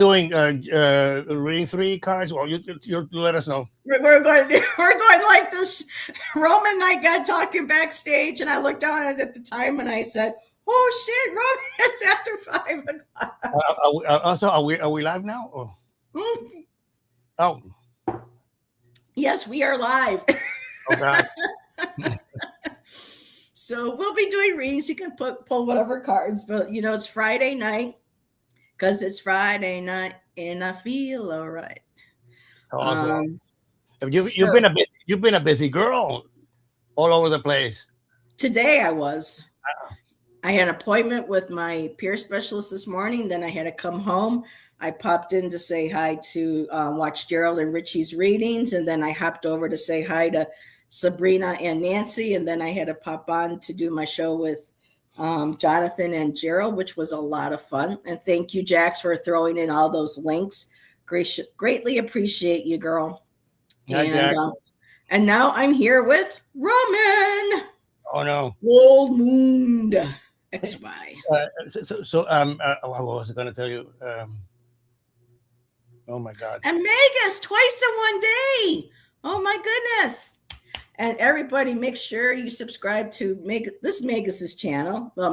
doing reading three cards? Well, you let us know. We're going like this. Roman and I got talking backstage, and I looked down at the time and I said, "Oh shit, Roman, it's after 5 o'clock." Also, are we live now? Oh, Yes, we are live. oh God. So we'll be doing readings. You can pull whatever cards, but it's Friday night because it's Friday night and I feel all right. Awesome. You've So been a busy girl, all over the place. today I had an appointment with my peer specialist this morning. Then I had to come home. I popped in to say hi to watch Gerald and Richie's readings, and then I hopped over to say hi to Sabrina and Nancy, and then I had to pop on to do my show with Jonathan and Gerald, which was a lot of fun. And thank you, Jax, for throwing in all those links. Greatly appreciate you, girl. Hi, And now I'm here with Roman. Oh no. Goldmundxy. XY. What was I going to tell you? Oh my God. And Megas twice in one day. Oh my goodness. And everybody, make sure you subscribe to Megas's channel. Well,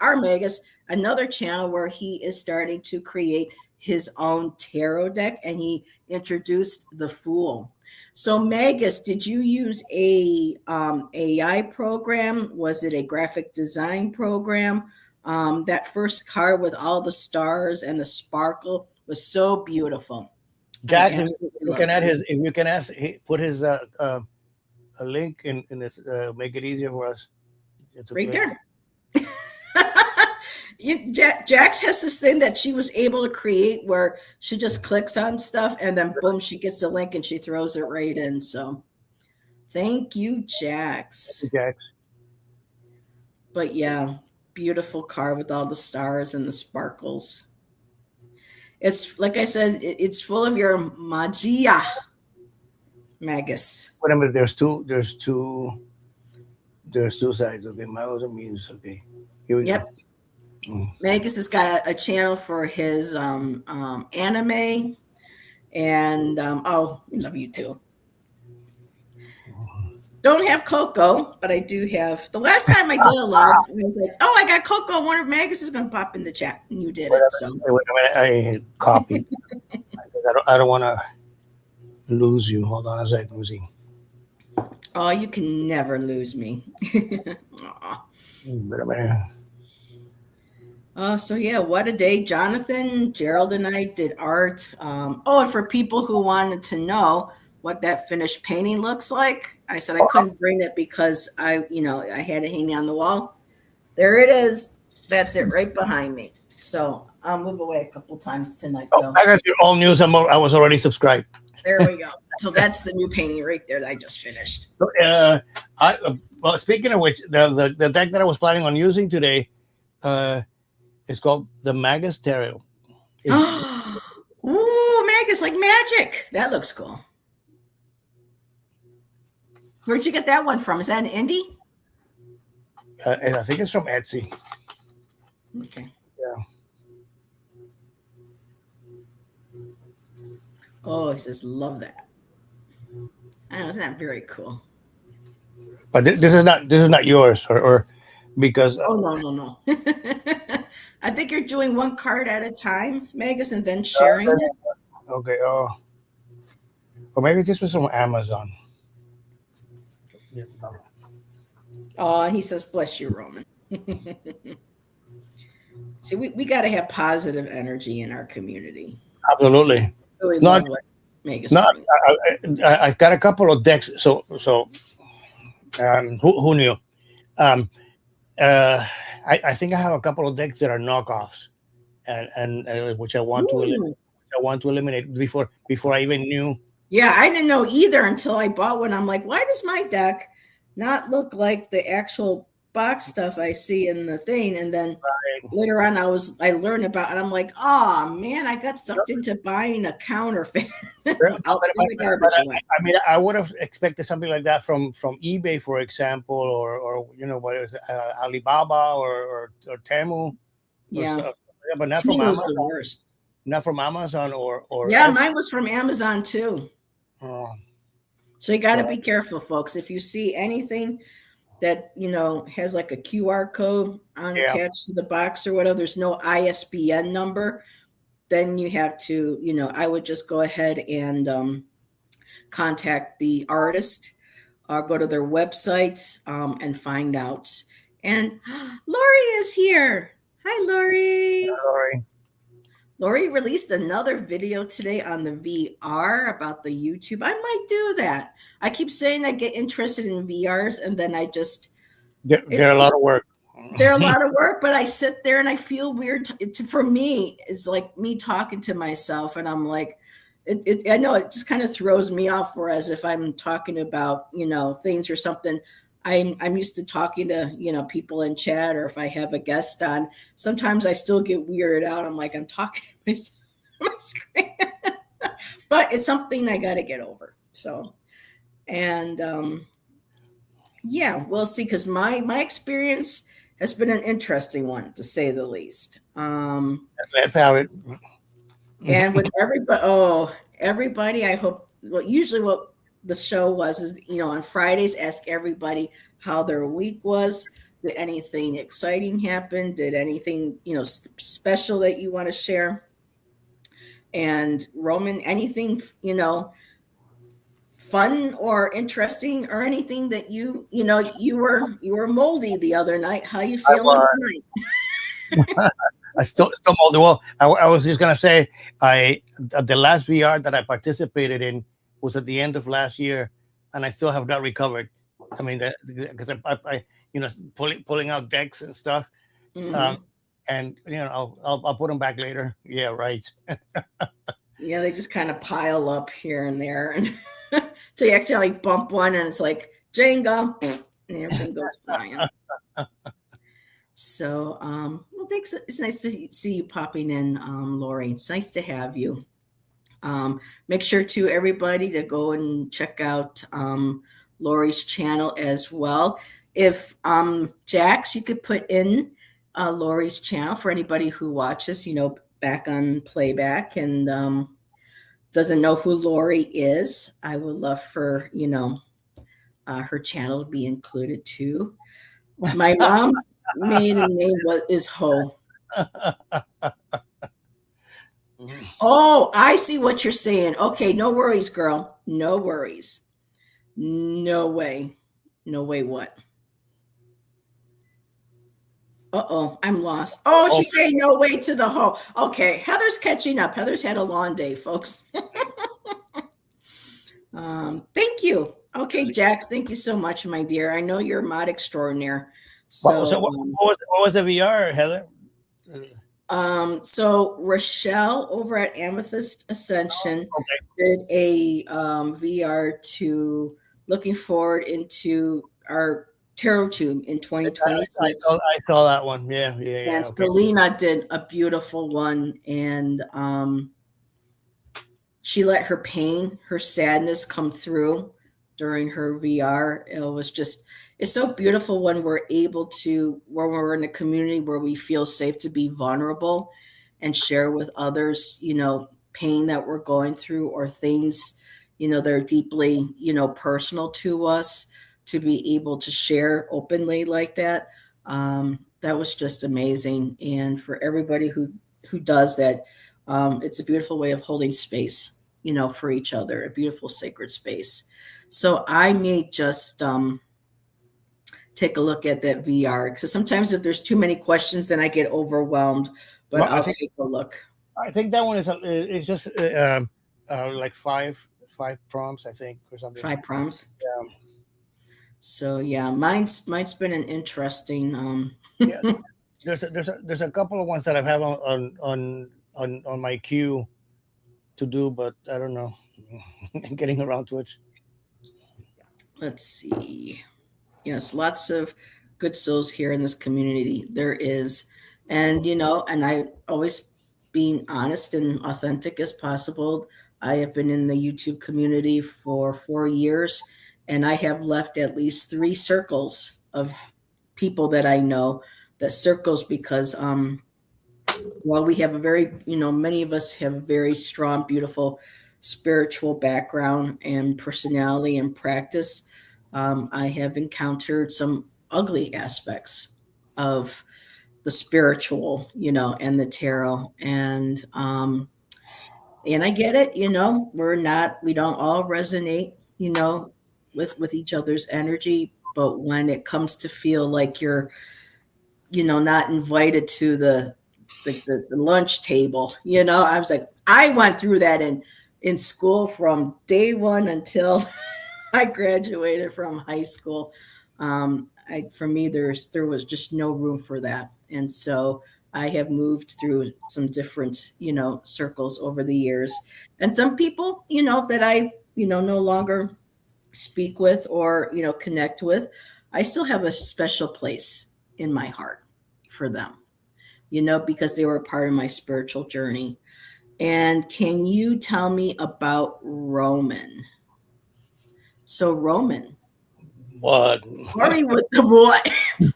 our Megas, another channel where he is starting to create his own tarot deck, and he introduced the Fool. So, Megas, did you use a AI program? Was it a graphic design program? That first card with all the stars and the sparkle was so beautiful. Jack, if you can put his a link in this, make it easier for us. Right there. Jax has this thing that she was able to create where she just clicks on stuff and then boom, she gets the link and she throws it right in. So thank you, Jax. But yeah, beautiful card with all the stars and the sparkles. It's like I said, it's full of your magia, Magus. Wait a minute, there's two sides. Okay, my other means. Okay, here we go. Magus has got a channel for his anime, and we love you too. Don't have Coco, but I do have. The last time I did a live, I was like, "Oh, I got Coco." I wonder if Magus is going to pop in the chat, and you did it. So wait a minute, I copied. I don't want to lose you. Hold on a second, let me see. Oh, you can never lose me. Wait a minute. So yeah, what a day. Jonathan, Gerald, and I did art. And for people who wanted to know what that finished painting looks like, I said I couldn't bring it because I had it hanging on the wall. There it is. That's it right behind me. So I'll move away a couple times tonight. So I got your all news. I was already subscribed. There we go. So that's the new painting right there that I just finished. Well, speaking of which, the deck that I was planning on using today, it's called the Magus Tarot. Ooh, Magus, like magic. That looks cool. Where'd you get that one from? Is that an indie? And I think it's from Etsy. Okay. Yeah. Oh, he says, love that. I know, isn't that very cool? But this is not yours, or because. Oh no. I think you're doing one card at a time, Magus, and then sharing it. Okay. Oh. Or maybe this was from Amazon. Oh, he says, bless you, Roman. See, we got to have positive energy in our community. Absolutely. Really love what Magus brings. I've got a couple of decks. So who knew? I think I have a couple of decks that are knockoffs, and which I want to eliminate before I even knew. Yeah, I didn't know either until I bought one. I'm like, why does my deck not look like the actual box stuff I see in the thing? And then later on, I learned about it. And I'm like, oh man, I got sucked into buying a counterfeit. I would have expected something like that from eBay, for example, or what is it, Alibaba or Temu. Yeah, but not Temu's the worst. not from Amazon or Yeah, Etsy? mine was from Amazon too. Oh, So you got to well, be careful, folks. If you see anything that has like a QR code on yeah. attached to the box or whatever, there's no ISBN number, then you have to, I would just go ahead and contact the artist or go to their website and find out. And Lori is here. Hi, Lori. Sorry. Lori released another video today on the VR about the YouTube. I might do that. I keep saying I get interested in VRs, and then I just They're a lot of work. they're a lot of work, but I sit there and I feel weird. For me, it's like me talking to myself, and I'm like, I know it just kind of throws me off. Whereas if I'm talking about things or something, I'm used to talking to people in chat, or if I have a guest on, sometimes I still get weirded out. I'm like, I'm talking to myself on my screen. But it's something I got to get over. So, and yeah, we'll see. Because my experience has been an interesting one, to say the least. That's how it. And with everybody, I hope. Well, usually what the show was is, on Fridays, ask everybody how their week was. Did anything exciting happen? Did anything, special that you want to share? And Roman, anything, fun or interesting, or anything that you were moldy the other night. How you feeling tonight? I still moldy. Well, I was just gonna say, the last VR that I participated in was at the end of last year, and I still have not recovered. I mean, because I pulling out decks and stuff, Mm-hmm. and I'll put them back later. Yeah, right. Yeah, they just kind of pile up here and there, and so you actually bump one, and it's like Jenga, and everything goes flying. So, well, thanks. It's nice to see you popping in, Lori. It's nice to have you. Make sure to everybody to go and check out Lori's channel as well. If Jax, you could put in Lori's channel for anybody who watches, back on playback and doesn't know who Lori is. I would love for her channel to be included too. My mom's maiden name is Ho. Oh, I see what you're saying. Okay, no worries, girl. No worries. No way. No way what? Uh-oh, I'm lost. Oh, she's saying no way to the Ho. Okay, Heather's catching up. Heather's had a long day, folks. Thank you. Okay, Jax, thank you so much, my dear. I know you're a mod extraordinaire. So, what was the VR, Heather? So Rochelle over at Amethyst Ascension did a VR to looking forward into our tarot tube in 2026. I saw that one. Yeah. And Selena did a beautiful one, and she let her pain, her sadness come through during her VR. It was just, it's so beautiful when we're able to, when we're in a community where we feel safe to be vulnerable and share with others, pain that we're going through, or things, that are deeply, personal to us, to be able to share openly like that. That was just amazing. And for everybody who does that, it's a beautiful way of holding space, for each other, a beautiful sacred space. So I may just take a look at that VR, because sometimes if there's too many questions, then I get overwhelmed. But I'll take a look. I think that one is just like five prompts, I think, or something. 5 prompts. Yeah. So yeah, mine's been an interesting. Yeah. There's a couple of ones that I have on my queue to do, but I don't know. I'm getting around to it. Let's see. Yes, lots of good souls here in this community. There is. And, and I always being honest and authentic as possible. I have been in the YouTube community for 4 years, and I have left at least 3 circles of people that I know, that circles, because Well, we have a very, many of us have a very strong, beautiful spiritual background and personality and practice. I have encountered some ugly aspects of the spiritual, and the tarot. And I get it, we don't all resonate, with each other's energy. But when it comes to feel like you're, not invited to the lunch table, I was like, I went through that in school from day one until I graduated from high school. For me, there was just no room for that, and so I have moved through some different, circles over the years, and some people, that I, no longer speak with or connect with. I still have a special place in my heart for them, because they were a part of my spiritual journey. And can you tell me about Roman? So Roman, What? Lori with the boy.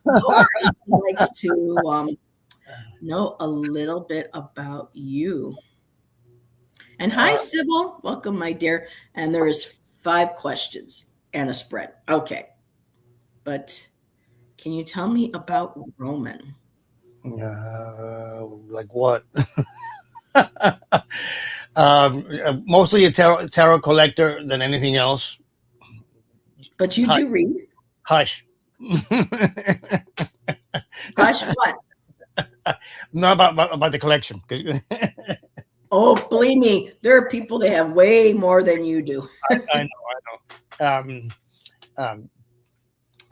Lori likes to know a little bit about you. And hi, Sybil. Welcome, my dear. And there is 5 questions and a spread. Okay. But can you tell me about Roman? Like what? Mostly a tarot collector than anything else. But you do read. Hush. Hush what? No, about the collection. Oh, believe me, there are people that have way more than you do. I know.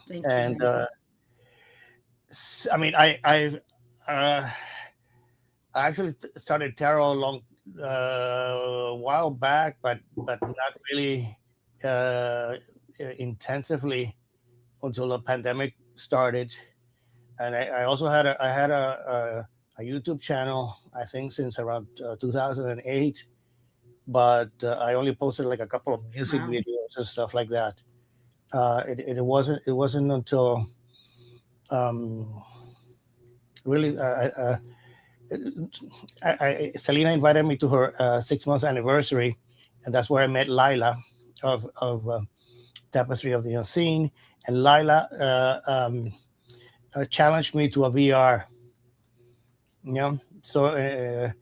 Thank And you. I mean, I actually started tarot a long while back, but not really intensively until the pandemic started. And I also had a YouTube channel, I think, since around 2008, but I only posted like a couple of music Wow. videos and stuff like that. It wasn't until um, really Selena invited me to her 6 months anniversary, and that's where I met Lila of Tapestry of the Unseen, and Lila challenged me to a VR. So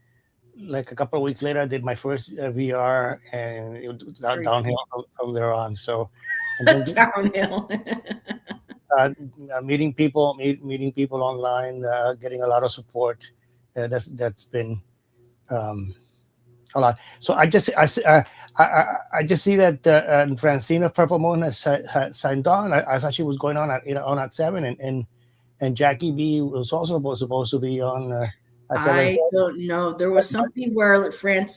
like a couple of weeks later, I did my first VR, and it was downhill from there on. So, and then Downhill. meeting people online, getting a lot of support. That's been a lot. So I just see that Francine of Purple Moon has signed on. I thought she was going on at 7, and Jackie B was also supposed to be on. I don't know. There was something where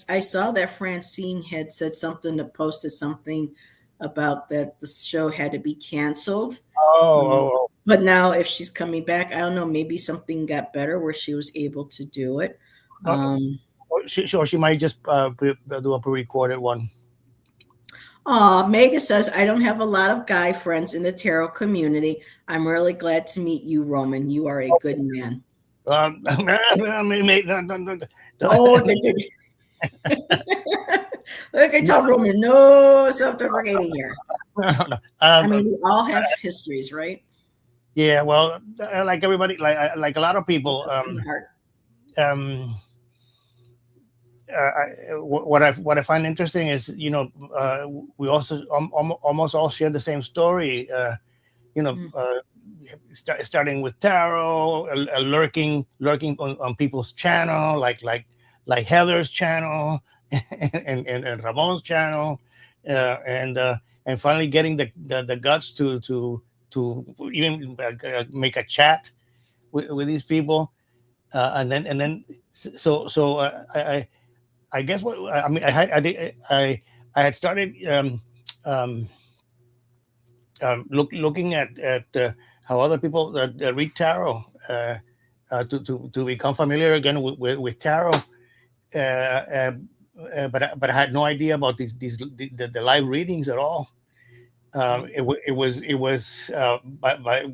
I saw that Francine had said something, to posted something about that the show had to be canceled. Oh. But now if she's coming back, I don't know, maybe something got better where she was able to do it. She might just do a pre-recorded one. Mega says, I don't have a lot of guy friends in the tarot community. I'm really glad to meet you, Roman. You are a good man. Oh, look at Tom Roman. No self-deprecating here. No. I mean, we all have histories, right? Yeah, well, like everybody, like a lot of people. What I find interesting is, we also almost all share the same story. Starting with tarot, lurking on people's channel, like Heather's channel and Ramon's channel, and finally getting the guts to even make a chat with these people, and then I guess what I mean, I had started looking at how other people read tarot, to become familiar again with tarot, but I had no idea about the live readings at all. It was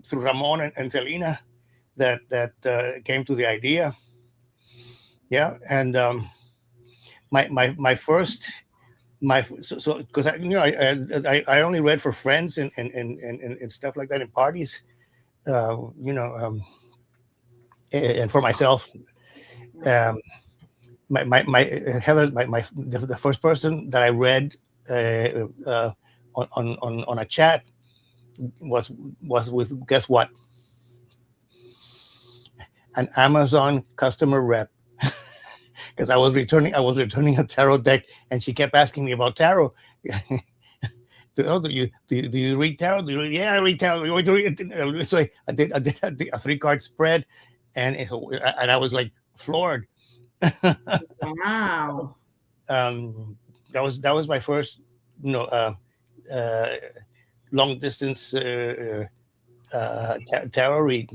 through Ramon and Selena that came to the idea. Yeah, and my first my so because I only read for friends and stuff like that in parties, you know, and for myself. Um, my Heather, the first person that I read on a chat was with, guess what, an Amazon customer rep, because I was returning a tarot deck, and she kept asking me about tarot. Do you read tarot? Yeah, I read tarot. So I did a 3 card spread, and I was like floored. Wow. That was my first, you know, uh, long distance tarot read.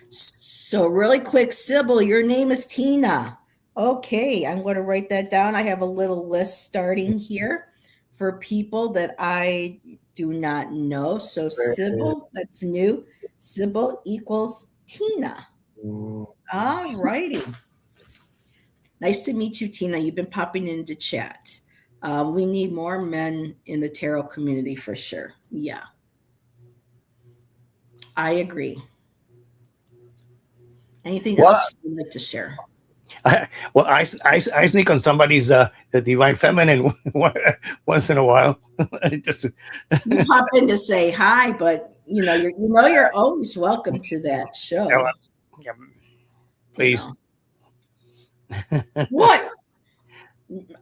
So really quick, Sybil, your name is Tina. Okay, I'm going to write that down. I have a little list starting here for people that I do not know. So Sybil, that's new. Sybil equals Tina. All righty. Nice to meet you, Tina. You've been popping into chat. We need more men in the tarot community for sure. Yeah, I agree. Anything Well, else you'd like to share? I sneak on somebody's the divine feminine once in a while. Just You pop in to say hi, but you're always welcome to that show. yeah, You please. know what?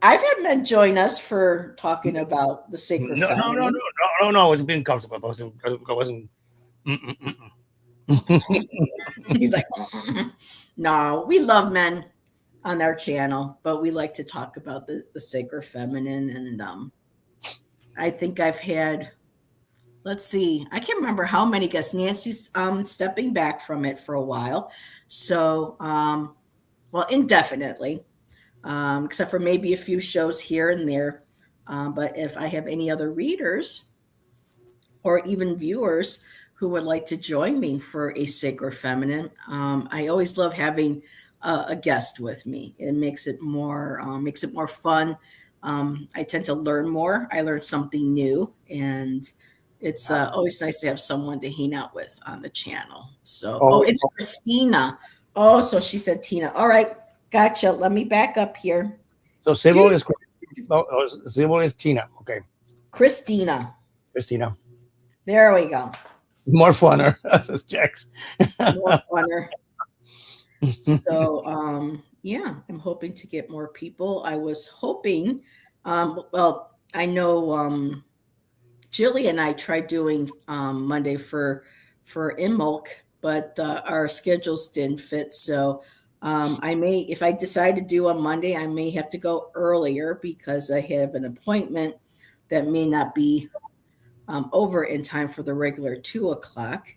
I've had men join us for talking about the sacred No, no, no, no, feminine. no, no, no. It's being comfortable. I wasn't. Mm, mm, mm. He's like, no, we love men on our channel, but we like to talk about the sacred feminine. And I think I've had, let's see, I can't remember how many guests. Nancy's stepping back from it for a while. So, well, indefinitely, except for maybe a few shows here and there. But if I have any other readers or even viewers who would like to join me for a sacred feminine, I always love having a guest with me. It makes it more fun. I tend to learn more. I learn something new, and it's always nice to have someone to hang out with on the channel. So, Oh, it's Christina. Oh, so she said Tina. All right, gotcha. Let me back up here. so Sybil is Sybil is Tina. Okay, Christina. Christina. There we go. More funner. That's Jax. More funner. So, yeah, I'm hoping to get more people. I was hoping, well, I know Jilly and I tried doing Monday for Imulk, but our schedules didn't fit. So I may, if I decide to do on Monday, I may have to go earlier because I have an appointment that may not be over in time for the regular 2 o'clock.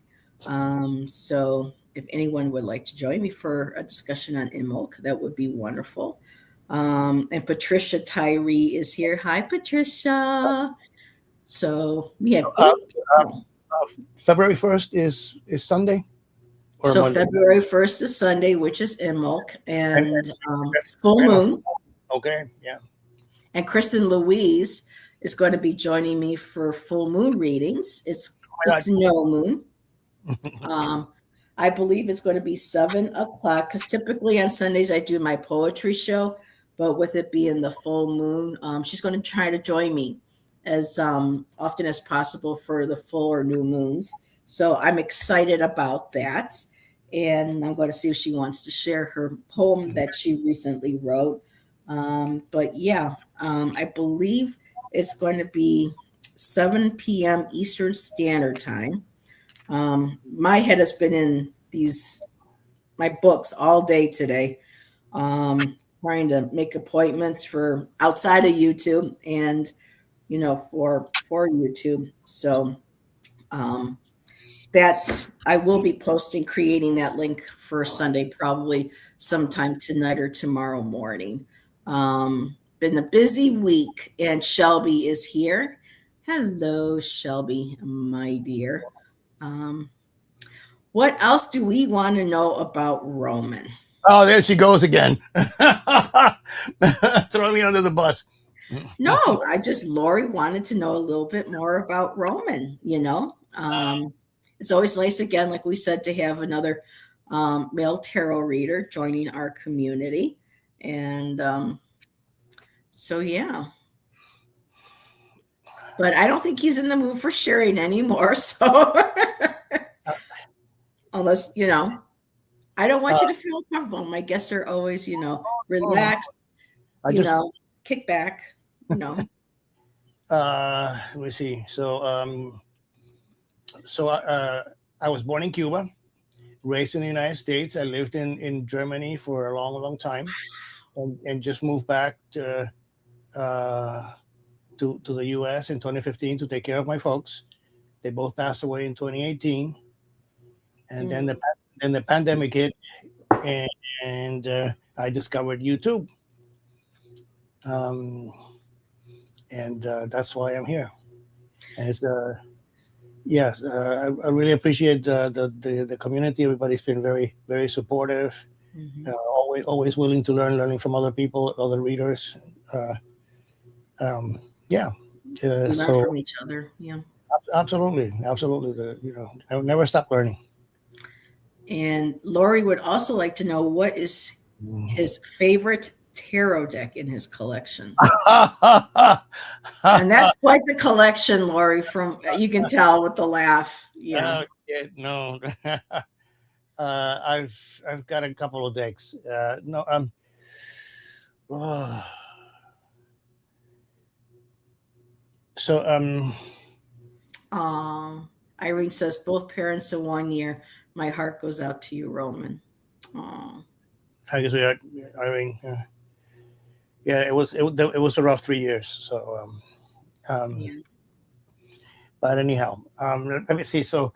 So if anyone would like to join me for a discussion on Imulk, that would be wonderful. And Patricia Tyree is here. Hi, Patricia. So we have 8 people. February 1st is Sunday or So Monday? February 1st is Sunday, which is Imulk, and full Right on. moon. Okay, yeah. And Kristen Louise is going to be joining me for full moon readings. It's the God. snow moon. I believe it's going to be 7 o'clock because typically on Sundays I do my poetry show, but with it being the full moon, she's going to try to join me as often as possible for the full or new moons. So I'm excited about that. And I'm going to see if she wants to share her poem that she recently wrote. But yeah, I believe it's going to be 7 p.m. Eastern Standard Time. My head has been in my books all day today, trying to make appointments for outside of YouTube and for YouTube. So that I will be creating that link for Sunday, probably sometime tonight or tomorrow morning. Been a busy week, and Shelby is here. Hello, Shelby, my dear. What else do we want to know about Roman? Oh, there she goes again. Throw me under the bus. No, Lori wanted to know a little bit more about Roman, it's always nice, again, like we said, to have another male tarot reader joining our community. And so, yeah. But I don't think he's in the mood for sharing anymore. So, unless, I don't want you to feel uncomfortable. My guests are always, relaxed, kick back, Let me see. So I was born in Cuba, raised in the United States. I lived in Germany for a long, long time, and just moved back to the U.S. in 2015 to take care of my folks. They both passed away in 2018, and then the pandemic hit, and I discovered YouTube, and that's why I'm here. And it's yes, I really appreciate the community. Everybody's been very, very supportive. Always willing to learning from other people, other readers. Yeah. We learn from each other. Yeah. Absolutely. I would never stop learning. And Lori would also like to know what is his favorite tarot deck in his collection. And that's quite the collection, Lori, from you can tell with the laugh. Yeah. No. I've got a couple of decks. Irene says both parents in 1 year. My heart goes out to you, Roman. I guess Irene. Yeah, it was a rough 3 years. So, but anyhow, let me see. So,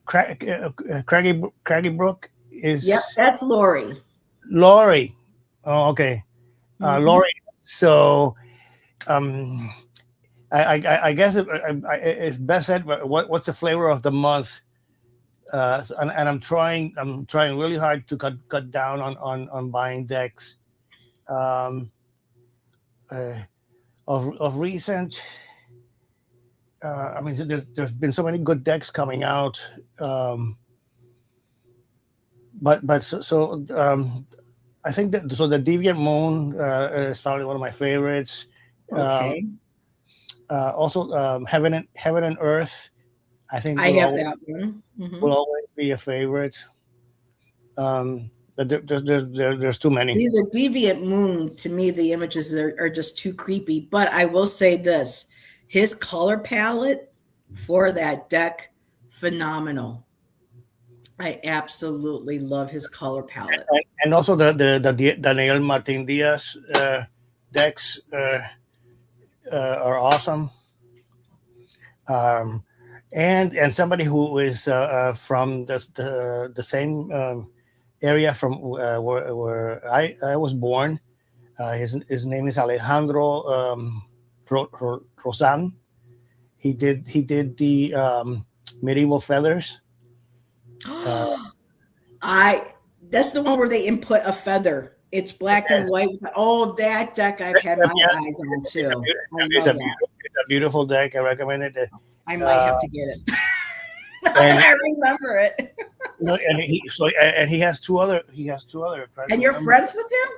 Craggy Brook is. Yep, that's Lori. Lori. Oh, okay. Lori. So, I guess it's best said. What's the flavor of the month? And I'm trying really hard to cut down on buying decks. Of recent, I mean, there's been so many good decks coming out. I think that the Deviant Moon is probably one of my favorites. Okay. Also, Heaven and Earth. I think I have that one. Will always be a favorite. But there's too many. See, the Deviant Moon, to me, the images are just too creepy. But I will say this: his color palette for that deck, phenomenal. I absolutely love his color palette. And also the Daniel Martin Diaz decks are awesome. And somebody who is from the same area from where I was born. His name is Alejandro Rosan. He did the medieval feathers. That's the one where they input a feather. It's black and white. Oh, that deck I've had my eyes on too. It's a beautiful deck. I recommend it. I might have to get it. I remember it. And he has two other. And you're friends with him?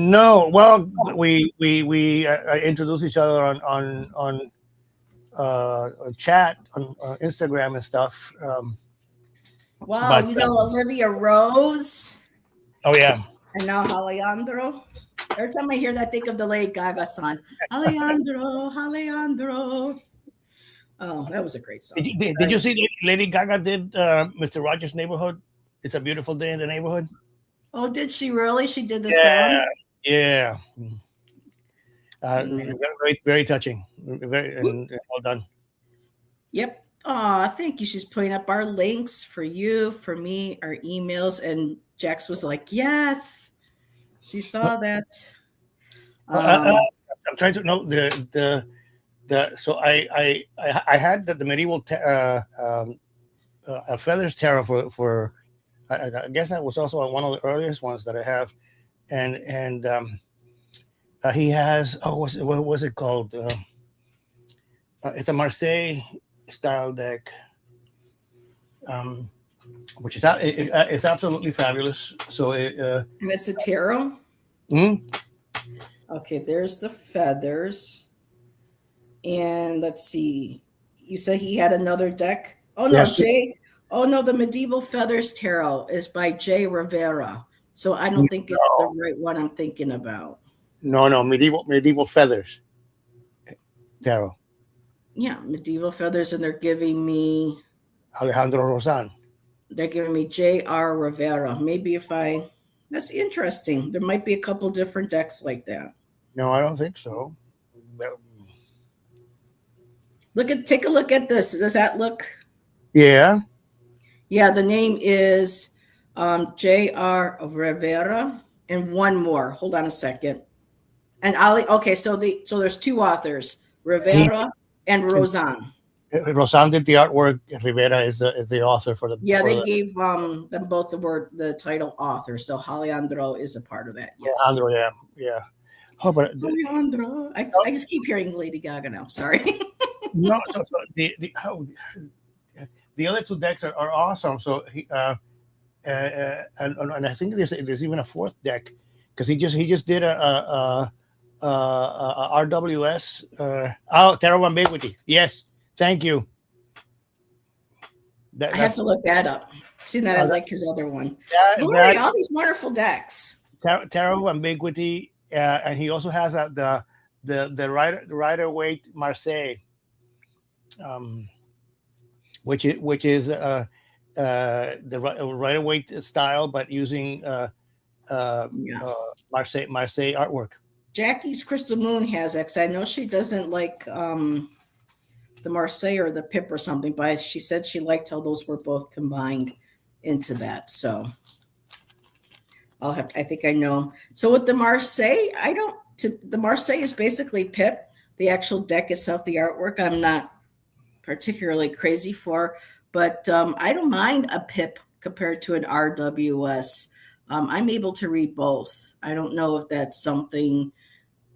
No. Well, we introduced each other on chat on Instagram and stuff. Wow, Olivia Rose. Oh yeah. And now Alejandro. Every time I hear that, I think of the Lady Gaga song. Alejandro. Oh, that was a great song. Did you see Lady Gaga did Mr. Rogers' Neighborhood? It's a Beautiful Day in the Neighborhood. Oh, did she really? She did the song? Yeah. Very, very touching. And well done. Yep. Oh, thank you. She's putting up our links for you, for me, our emails. And Jax was like, yes, she saw that. I'm trying to know so I had the medieval a feathers tarot for I guess that was also one of the earliest ones that I have, and he has what was it called? It's a Marseille style deck, um, which is it's absolutely fabulous. So And it's a tarot. mm, Okay, there's the feathers. And let's see. You said he had another deck. Oh no, yes, Jay. Oh no, the Medieval Feathers Tarot is by Jay Rivera. So I don't think it's the no, right one I'm thinking about. no, medieval feathers tarot. Yeah, Medieval Feathers, and Alejandro Rosan. they're giving me J.R. Rivera. Maybe if I that's interesting. There might be a couple different decks like that. No, I don't think so. Take a look at this. Does that look? Yeah, Yeah, the name is J.R. Rivera, and one more. Hold on a second. And Ali. Okay, so there's two authors, he Rivera and Rosan. Rosan did the artwork. Rivera is the author for the Yeah, for they the gave them both the title author. So Alejandro is a part of that. Yes. Alejandro. Yeah, yeah. Oh, but Alejandro. I just keep hearing Lady Gaga now. Sorry. no. So the other two decks are awesome. So and I think there's even a fourth deck because he just did a RWS. Terror of Ambiguity. Yes, thank you. I have to look that up. See that I like his other one. Lori, all these wonderful decks. Terror of Ambiguity, and he also has the Rider Waite Marseille, which is the Rider Waite style, but using Marseille artwork. Jackie's Crystal Moon has X. I know she doesn't like the Marseille or the Pip or something, but she said she liked how those were both combined into that. So I think I know. So with the Marseille, the Marseille is basically Pip. The actual deck itself, the artwork, I'm not particularly crazy for, but I don't mind a Pip compared to an RWS. I'm able to read both. I don't know if that's something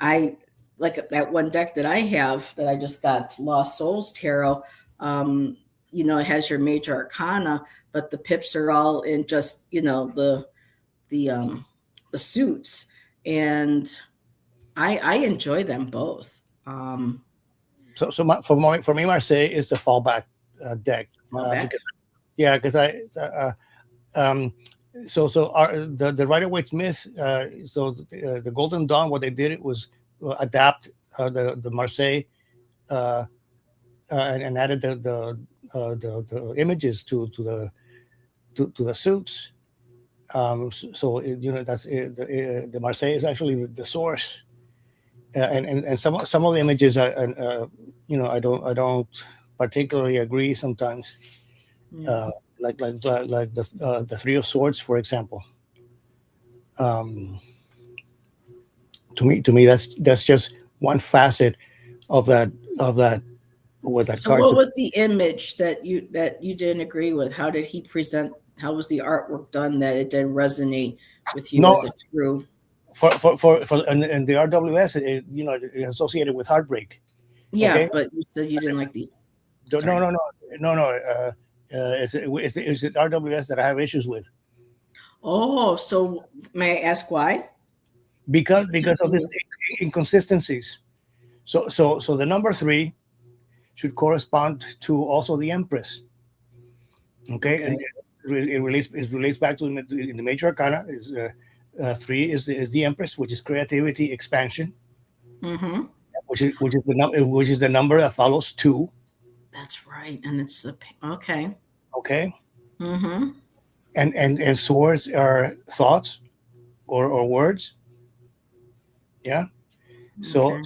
I like. That one deck that I have that I just got, Lost Souls Tarot, it has your major arcana, but the pips are all in just, the suits. And I enjoy them both. For me, Marseille is the fallback deck. Because the Rider Waite Myth. The Golden Dawn, what they did it was adapt the Marseille and added the images to the suits. That's the Marseille is actually the source, and some of the images I don't particularly agree sometimes. Yeah. Like the Three of Swords, for example. To me, that's just one facet of that with that So card. what was the image that you didn't agree with? How did he present? How was the artwork done that it didn't resonate with you as a true? For and the RWS, it's associated with heartbreak. Yeah, okay? But you said you didn't like the. No. It's the RWS that I have issues with. Oh, so may I ask why? Because of these inconsistencies. So the number 3 should correspond to also the Empress. Okay. And it relates back to in the major arcana. Is 3 is the Empress, which is creativity, expansion. Mm-hmm. Which is the number that follows 2. That's right, and it's okay. Okay. Mm-hmm. And swords are thoughts or words. Yeah. Okay.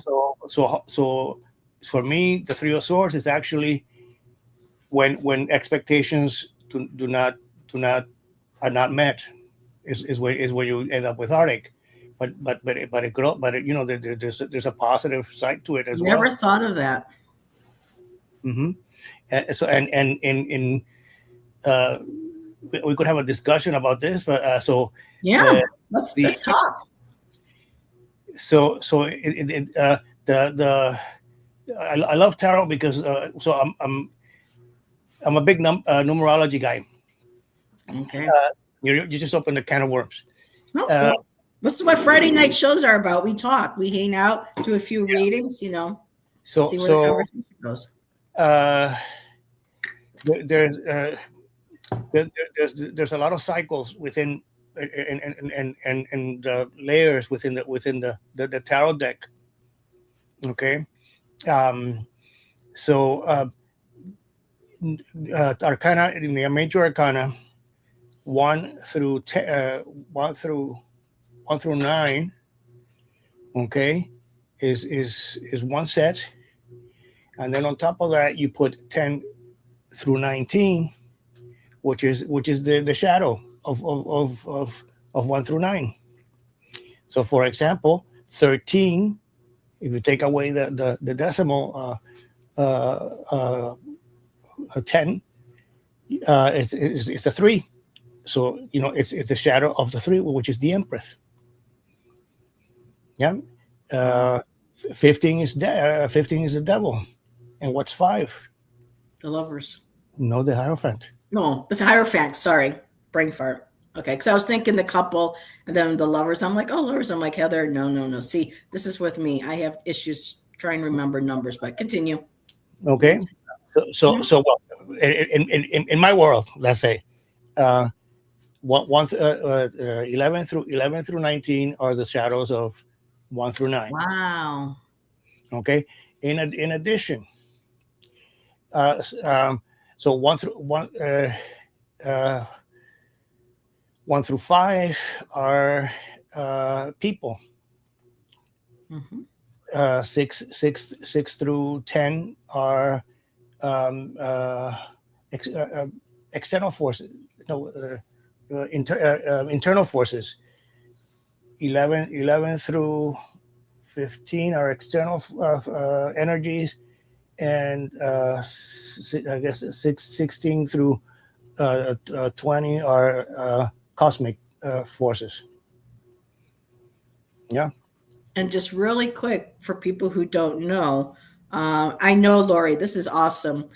So for me, the Three of Swords is actually when expectations are not met, is where you end up with heartache. But there's a positive side to it as well. Never thought of that. Mm-hmm. So and in uh, we could have a discussion about this. But Yeah, the let's talk. the I love tarot because I'm a big numerology guy. Okay. You just opened a can of worms. No, well, this is what Friday night shows are about. We talk, we hang out, do a few readings, you know, see where the conversation goes. There's a lot of cycles within and layers within the tarot deck. Okay, arcana in the major arcana 1 through 9. Okay, is one set, and then on top of that you put 10 through 19, which is the shadow of 1 through 9. So, for example, 13, if you take away the decimal 10, it's a 3. So it's the shadow of the 3, which is the Empress. Yeah. 15 is the devil, and what's 5? The Lovers. No, the Hierophant. No, the Hierophant. Sorry, brain fart. Okay, because I was thinking the couple, and then the Lovers. I'm like, oh, Lovers. I'm like, Heather. No. See, this is with me. I have issues trying to remember numbers, but continue. Okay. So well, in my world, let's say, 11 through 19 are the shadows of 1 through 9. Wow. Okay. In addition, so 1 through 5 are people. Mm-hmm. 6 through 10 are external forces. No, internal forces. 11 through 15 are external energies, and I guess 16 through 20 are cosmic forces. Yeah. And just really quick for people who don't know, I know, Lori, this is awesome.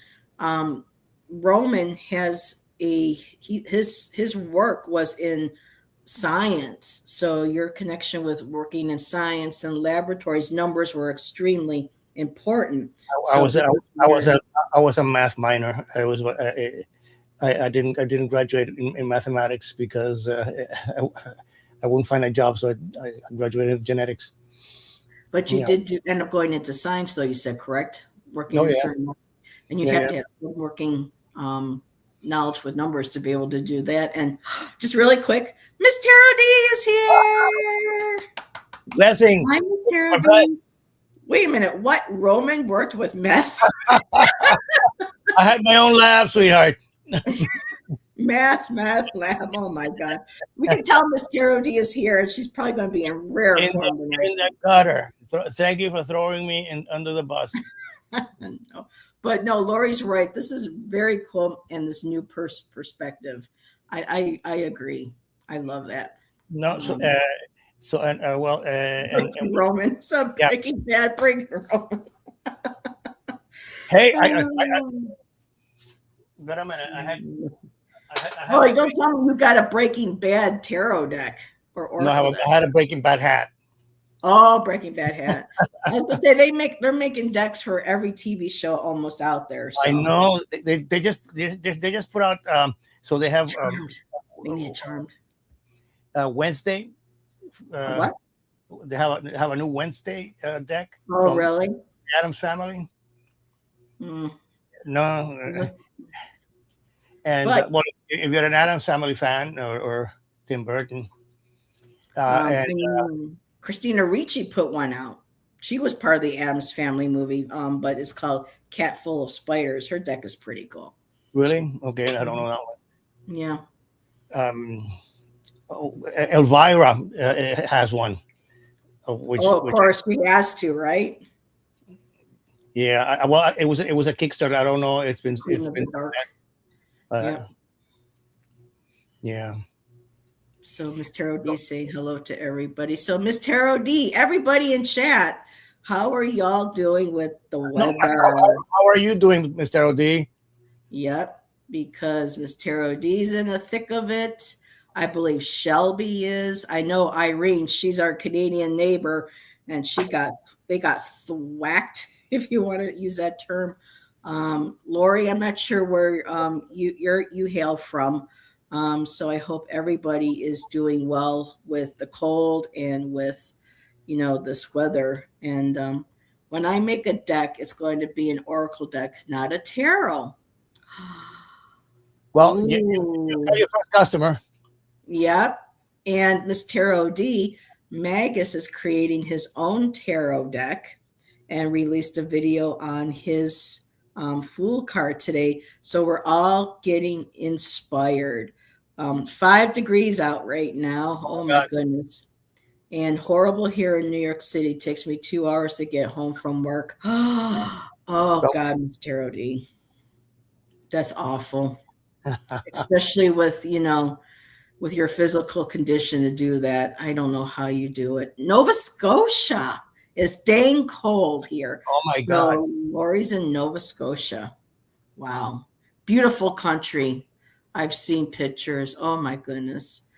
Roman has his work was in science, so your connection with working in science and laboratories, numbers were extremely important. I was a math minor. I didn't graduate in mathematics because I wouldn't find a job, so I graduated genetics. But you did end up going into science, though, you said, correct? Working in certain, and you have to have working knowledge with numbers to be able to do that. And just really quick, Miss Tara D is here. Blessings. Hi, Miss Tara D. Wait a minute. What? Roman worked with meth? I had my own lab, sweetheart. Math lab. Oh my God. We can tell Miss Tara D is here, and she's probably going to be in rare form tonight. In the gutter. Thank you for throwing me under the bus. No. But no, Lori's right. This is very cool, and this new perspective. I agree. I love that. No, and Roman, so Breaking Bad, bring Roman. Hey, but a minute. I had oh, don't tell me you got a Breaking Bad tarot deck or no, I had a Breaking Bad hat. Oh, Breaking Bad hat. I was gonna say they're making decks for every TV show almost out there. So. I know they just put out so they have they need Charmed. Wednesday. What? They have a new Wednesday deck. Oh, really? Addams Family. No. And well, if you're an Addams Family fan or Tim Burton, Christina Ricci put one out. She was part of the Addams Family movie, but it's called Cat Full of Spiders. Her deck is pretty cool. Really? Okay, I don't know that one. Yeah. Elvira has one. Of course, she has to, right? Yeah. Well, it was a Kickstarter. I don't know. It's been dark. Yeah. Yeah. So Miss Tarot D saying hello to everybody. So Miss Tarot D, everybody in chat, how are y'all doing with the No, weather? how are you doing, Mr. OD? Yep, because Miss Tarot D's in the thick of it. I believe Shelby is. I know Irene, she's our Canadian neighbor, and they got thwacked, if you want to use that term. Lori, I'm not sure where you hail from. So I hope everybody is doing well with the cold and with this weather. And when I make a deck, it's going to be an oracle deck, not a tarot. Well, you're Ooh. your first customer. Yep. And Miss Tarot D, Magus is creating his own tarot deck and released a video on his Fool card today. So we're all getting inspired. 5 degrees out right now. Oh my goodness. And horrible here in New York City. Takes me 2 hours to get home from work. Oh God, Miss Tarot D. That's awful. Especially with, with your physical condition to do that. I don't know how you do it. Nova Scotia is dang cold here. Oh my So God. Lori's in Nova Scotia. Wow. Beautiful country. I've seen pictures. Oh my goodness.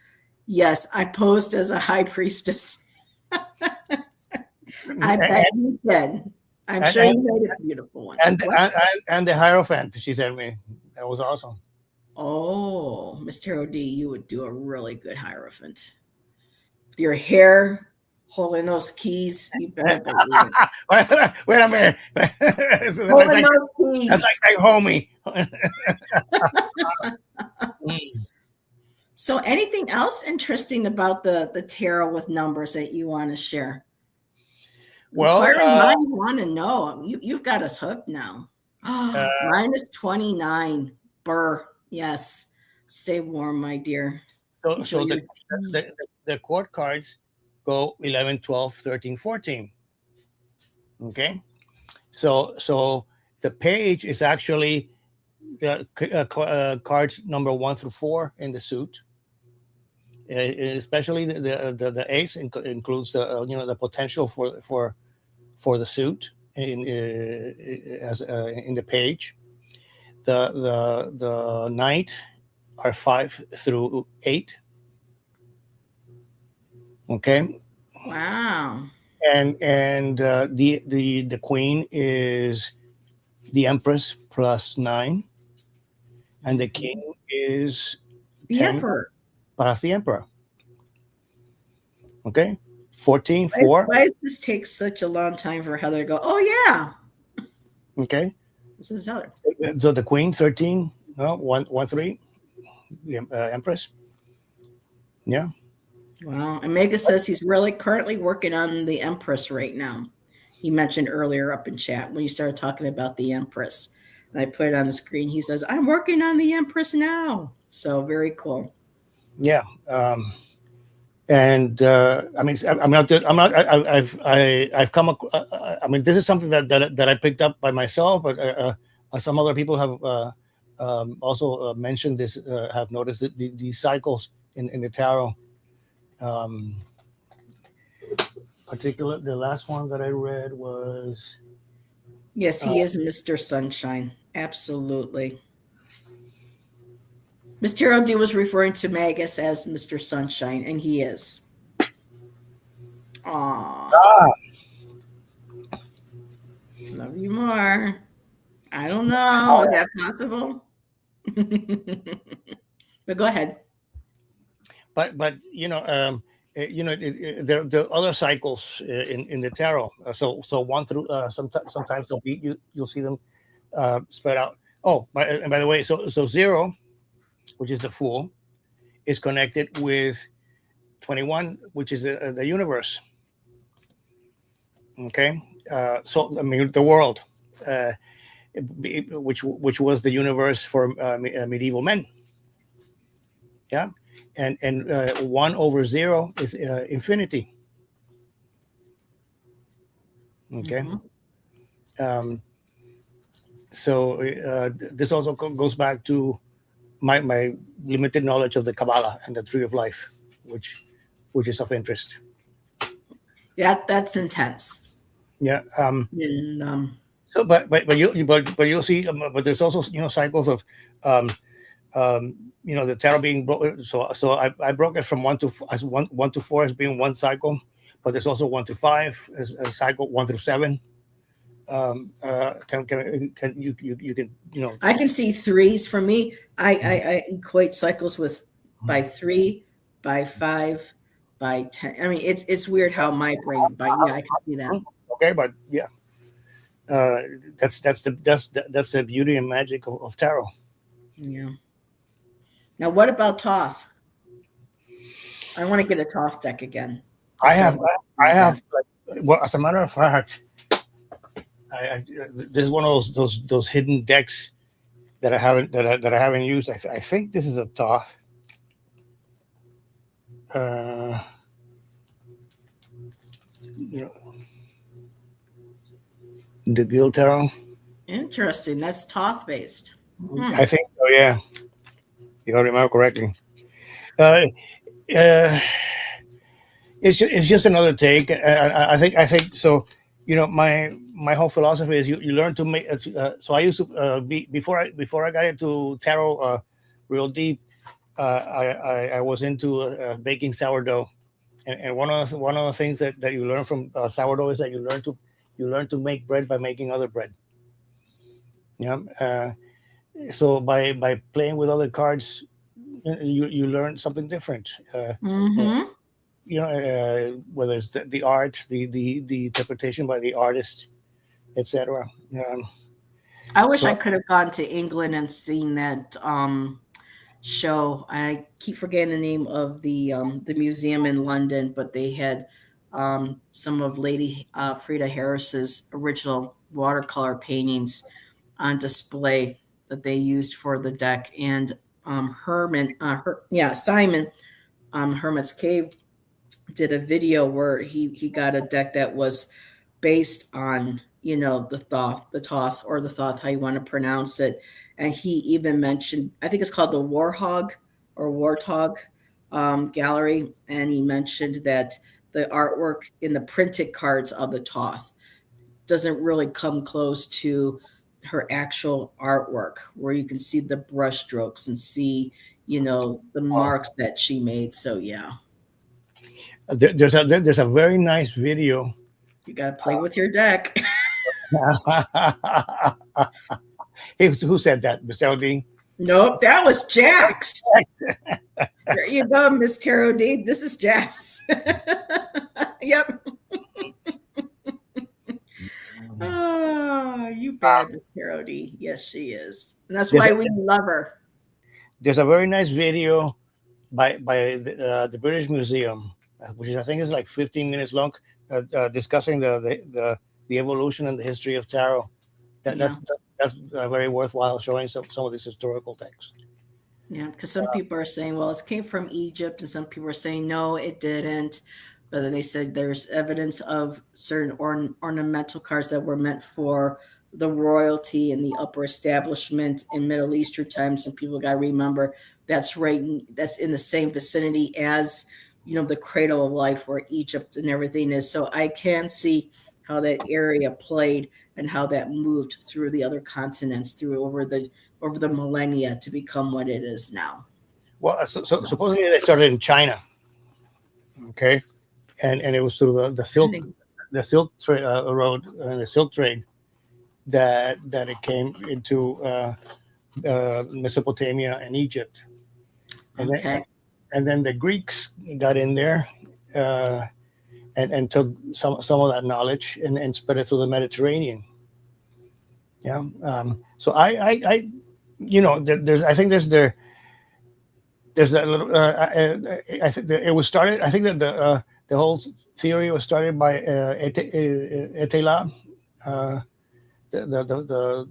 Yes, I posed as a high priestess. I bet you did. I'm sure you made a beautiful one. And the Hierophant she sent me. That was awesome. Oh, Miss Tarot D, you would do a really good Hierophant. With your hair holding those keys, you better believe it. Wait a minute. Holding those keys. That's like my homie. So anything else interesting about the tarot with numbers that you want to share? Well, I want to know. You've got us hooked now. Minus 29. Burr. Yes. Stay warm, my dear. So the court cards go 11, 12, 13, 14. Okay. So the page is actually the cards number 1 through 4 in the suit. Especially the ace includes the potential for the suit in the page. The knight are 5 through 8. Okay. Wow. And the queen is the empress plus 9, and the king is the 10 emperor plus the emperor. Okay. 14, 4. Why does this take such a long time for Heather to go, oh yeah? Okay. This is Heather. So the queen 13, no, 1, 3, the empress. Yeah. Wow. And Mega says he's really currently working on the empress right now. He mentioned earlier up in chat when you started talking about the empress. And I put it on the screen. He says, I'm working on the empress now. So very cool. Yeah. And I mean, I've come. I mean, this is something that I picked up by myself, but some other people have also mentioned this. Have noticed that these cycles in the tarot. Particular, the last one that I read was. Yes, he is Mr. Sunshine. Absolutely. Miss Tarot D was referring to Magus as Mr. Sunshine, and he is. Aww. Love you more. I don't know. Is that possible? But go ahead. But there are other cycles in the tarot. So 1 through sometimes you'll see them spread out. Oh, and by the way, so 0, which is the Fool, is connected with 21, which is the universe. Okay, so I mean the world, which was the universe for medieval men. Yeah, and 1 over 0 is infinity. Okay. So this also goes back to my limited knowledge of the Kabbalah and the tree of life, which is of interest. Yeah, that's intense. Yeah. And, So, but you'll see. But there's also cycles of, um, the tarot being broken. So I broke it from as one to four as being one cycle, but there's also 1 to 5 as a cycle, 1 through 7. Can you can I can see threes for me. I equate cycles with by 3, by 5, by 10. I mean, it's weird how my brain, but yeah, I can see that. Okay, but yeah, that's the beauty and magic of tarot. Yeah. Now, what about Toth? I want to get a Toth deck again. I have, well, as a matter of fact, there's one of those hidden decks that I haven't used. I think this is a Toth. The Guild Tarot. Interesting. That's Toth based. I think. Oh yeah, you remember correctly. It's just another take. I think so. My whole philosophy is you learn to make. So I used to before I got into tarot real deep. I was into baking sourdough, and one of the things that you learn from sourdough is that you learn to make bread by making other bread. Yeah. So by playing with other cards, you learn something different. Whether it's the art, the interpretation by the artist, etc. I wish I could have gone to England and seen that show. I keep forgetting the name of the museum in London, but they had some of Lady Frida Harris's original watercolor paintings on display that they used for the deck. And Simon Hermit's Cave did a video where he got a deck that was based on the Thoth, or the Thoth, how you want to pronounce it. And he even mentioned, I think it's called the Warhog or Warthog gallery, and he mentioned that the artwork in the printed cards of the Thoth doesn't really come close to her actual artwork, where you can see the brush strokes and see the marks that she made. So yeah, there's a very nice video. You got to play with your deck. Hey, who said that, Mr. O'D? Nope, that was Jax. There you go, Miss Tarot D. This is Jax. Yep. Oh, you bad, Miss Tarot D. Yes, she is. And that's why we love her. There's a very nice video by the British Museum, which I think is like 15 minutes long, discussing the evolution and the history of tarot. That's very worthwhile, showing some of these historical texts. Yeah, because some people are saying, well, it came from Egypt, and some people are saying, no, it didn't. But they said there's evidence of certain ornamental cards that were meant for the royalty and the upper establishment in Middle Eastern times. And people got to remember that's that's in the same vicinity as, the cradle of life where Egypt and everything is. So I can see how that area played and how that moved through the other continents over the millennia to become what it is now. Well, so supposedly they started in China, okay, and it was through the silk road and the silk trade that it came into Mesopotamia and Egypt, and then the Greeks got in there and took some of that knowledge and spread it through the Mediterranean. Yeah. So I there's that little. I think it was started. I think that the whole theory was started by Etela, the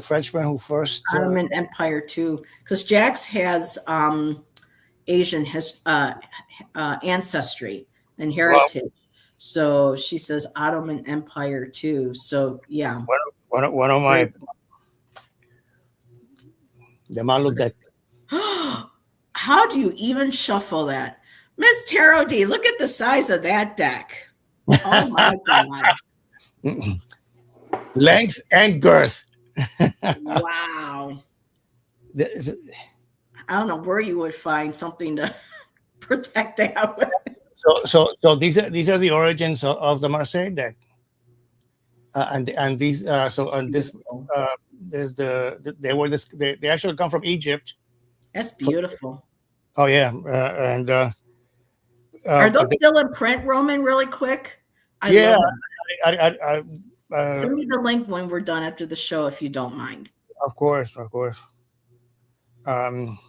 Frenchman who first Ottoman Empire too, because Jax has Asian ancestry and heritage. Wow. So she says Ottoman Empire too. So yeah, one of my the Malu deck. How do you even shuffle that? Miss Tarot D, look at the size of that deck. Oh my God. Length and girth. Wow. This- I don't know where you would find something to protect that with. So these are the origins of the Marseille deck, and these so on this there's they were this they actually come from Egypt. That's beautiful. Oh yeah, and Are those but they, still in print, Roman, really quick? I yeah, love them. I, Send me the link when we're done after the show, if you don't mind. of course, of course. Um,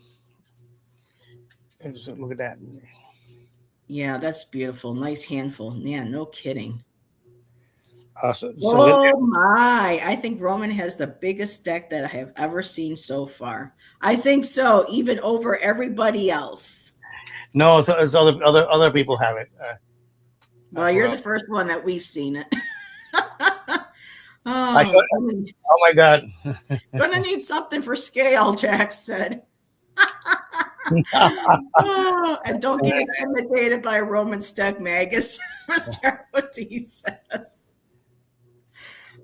and just look at that. Yeah, that's beautiful. Nice handful. Yeah, no kidding. So Oh my. I think Roman has the biggest deck that I have ever seen so far. I think so, even over everybody else. no, so it's other people have it. Well, you're the first one that we've seen it. I saw, oh my God. Gonna need something for scale, Jack said. Oh, and don't get intimidated by Roman Steg Magus, Mr. T says.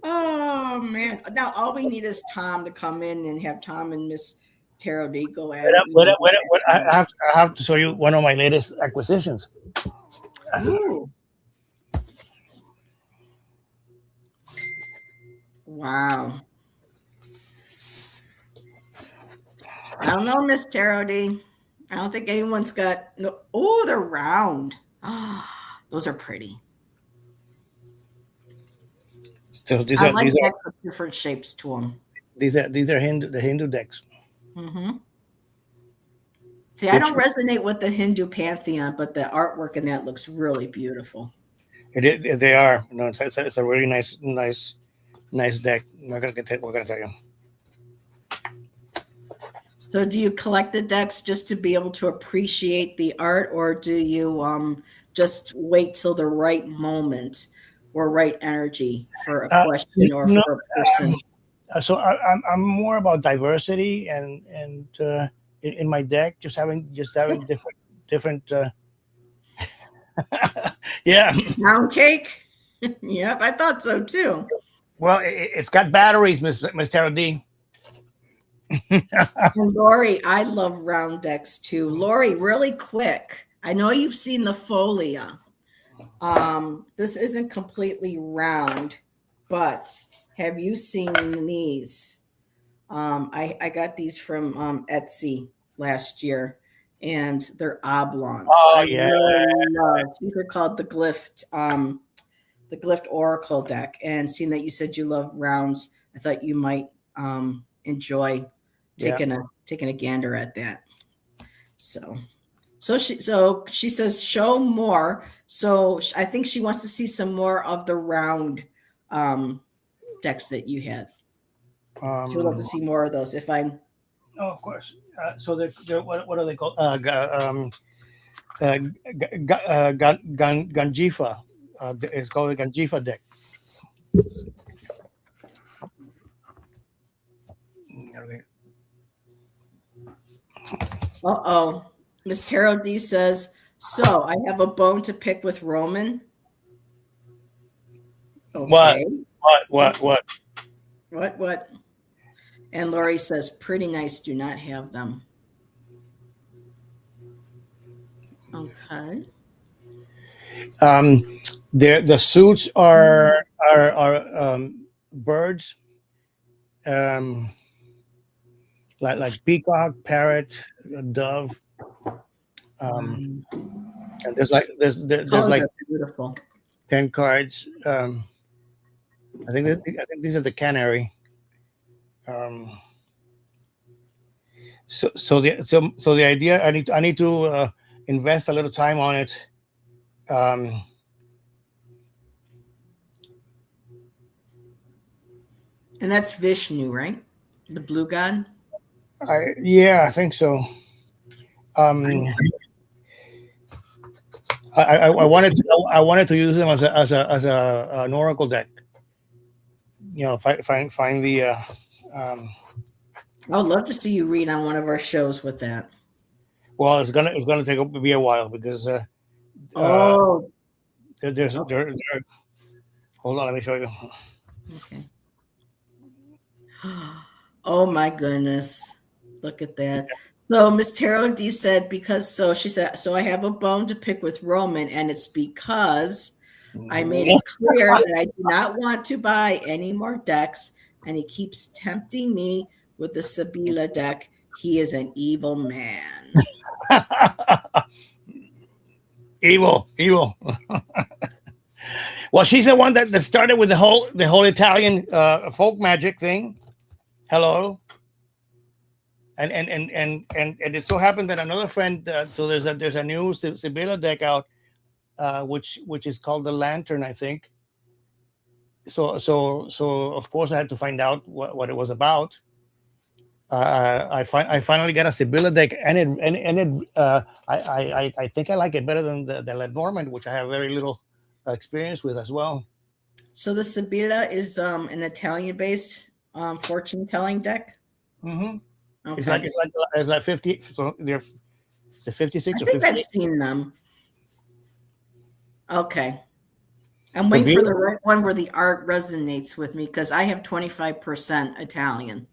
Oh man. Now all we need is Tom to come in and have Tom and Miss Tarot D go at it. I have to show you one of my latest acquisitions. Ooh. Wow. I don't know, Miss Tarot D. I don't think anyone's got no. Oh, they're round. Oh, those are pretty. So these I are like these are different shapes to them. these are the Hindu decks. Mm-hmm. See, I don't resonate with the Hindu pantheon, but the artwork in that looks really beautiful. They are. No, it's a really nice deck. We're gonna tell you. So, do you collect the decks just to be able to appreciate the art, or do you just wait till the right moment or right energy for a question or no, for a person? So I'm more about diversity and in my deck, just having different. Yeah. Pound cake. Yep, I thought so too. Well, it's got batteries, Miss Tarot D. And Lori, I love round decks too. Lori, really quick. I know you've seen the folia. This isn't completely round, but have you seen these? I got these from Etsy last year, and they're oblongs. Oh yeah. Really love. These are called the Glyph Oracle deck. And seeing that you said you love rounds, I thought you might enjoy taking a gander at that. So she says show more. So I think she wants to see some more of the round decks that you have. She would love to see more of those. Oh, of course. So they're what are they called? Ganjifa. It's called the Ganjifa deck. Uh-oh. Miss Tarot D says, so I have a bone to pick with Roman. Okay. What? And Lori says, pretty nice, do not have them. Okay. The suits are birds, like peacock, parrot, dove. And there's like beautiful 10 cards. I think these are the canary. So the idea, I need to invest a little time on it. And that's Vishnu, right? The blue god. I think so. I wanted to use them as an oracle deck. You know, find the I would love to see you read on one of our shows with that. Well, it's gonna be a while because uh, Oh, there's okay. there. Hold on, let me show you. Okay. Oh my goodness. Look at that. So Miss Tarot D said, because so she said, so I have a bone to pick with Roman, and it's because I made it clear that I do not want to buy any more decks, and he keeps tempting me with the Sabila deck. He is an evil man. Evil, evil. Well, she's the one that started with the whole Italian folk magic thing. Hello, and it so happened that another friend. So there's a new Sibilla deck out, which is called the Lantern, I think. So of course I had to find out what it was about. I finally got a Sibilla deck, and I think I like it better than the Lenormand, which I have very little experience with as well. So the Sabila is an Italian-based fortune telling deck. Hmm. It's like Okay. it's like 50. So they're it's a I 56 or think I've 58. seen them. Okay. I'm But waiting for the right one where the art resonates with me because I have 25% Italian.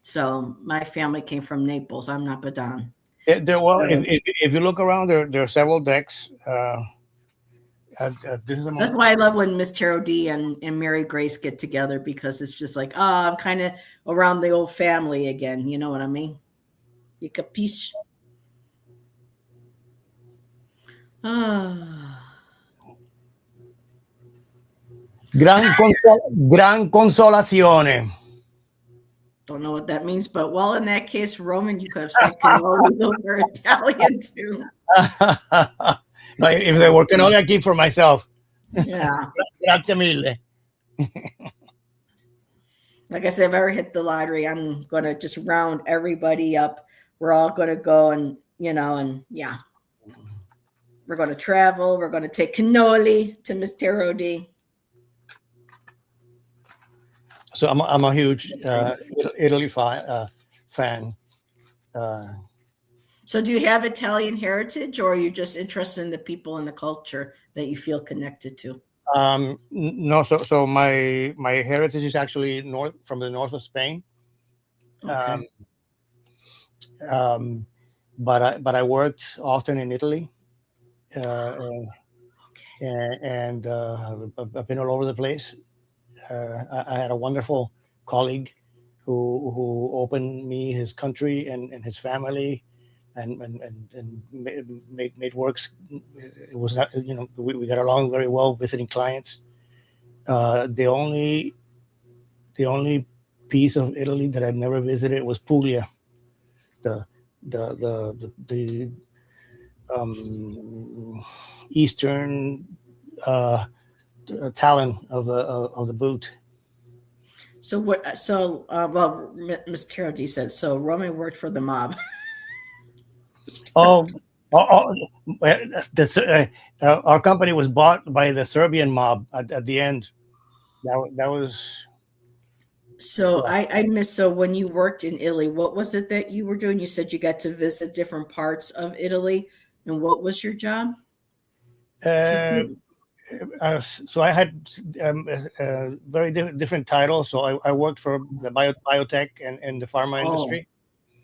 So my family came from Naples. I'm not Badan. well, So if you look around, there are several decks. This is a that's moment. why I love when Miss Tarot D and Mary Grace get together, because it's just like, oh, I'm kind of around the old family again. You know what I mean? You capiche? Ah, Gran consolazione. don't know what that means, but well, in that case, Roman, you could have said cannoli. Those are Italian too. No, if they were cannoli, I keep for myself. Yeah. Grazie mille. Like I said, if I ever hit the lottery, I'm going to just round everybody up. We're all going to go and, and yeah, we're going to travel. We're going to take cannoli to Miss Tarot D. So I'm a huge Things. Italy fan. Uh, So, do you have Italian heritage, or are you just interested in the people and the culture that you feel connected to? no, so my heritage is actually from the north of Spain. Okay. Um, um, but I worked often in Italy, uh, Okay. and I've been all over the place. I had a wonderful colleague who opened me his country and his family, and made works. It was not, we got along very well visiting clients. The only piece of Italy that I'd never visited was Puglia, the the eastern uh, talon of the boot. So what? So well, Miss Tarot D said so. Roman worked for the mob. Oh, our company was bought by the Serbian mob at the end. That was So yeah. I miss. So when you worked in Italy, what was it that you were doing? You said you got to visit different parts of Italy, and what was your job? Uh, so I had very different titles. So I worked for the biotech and the pharma Oh, industry,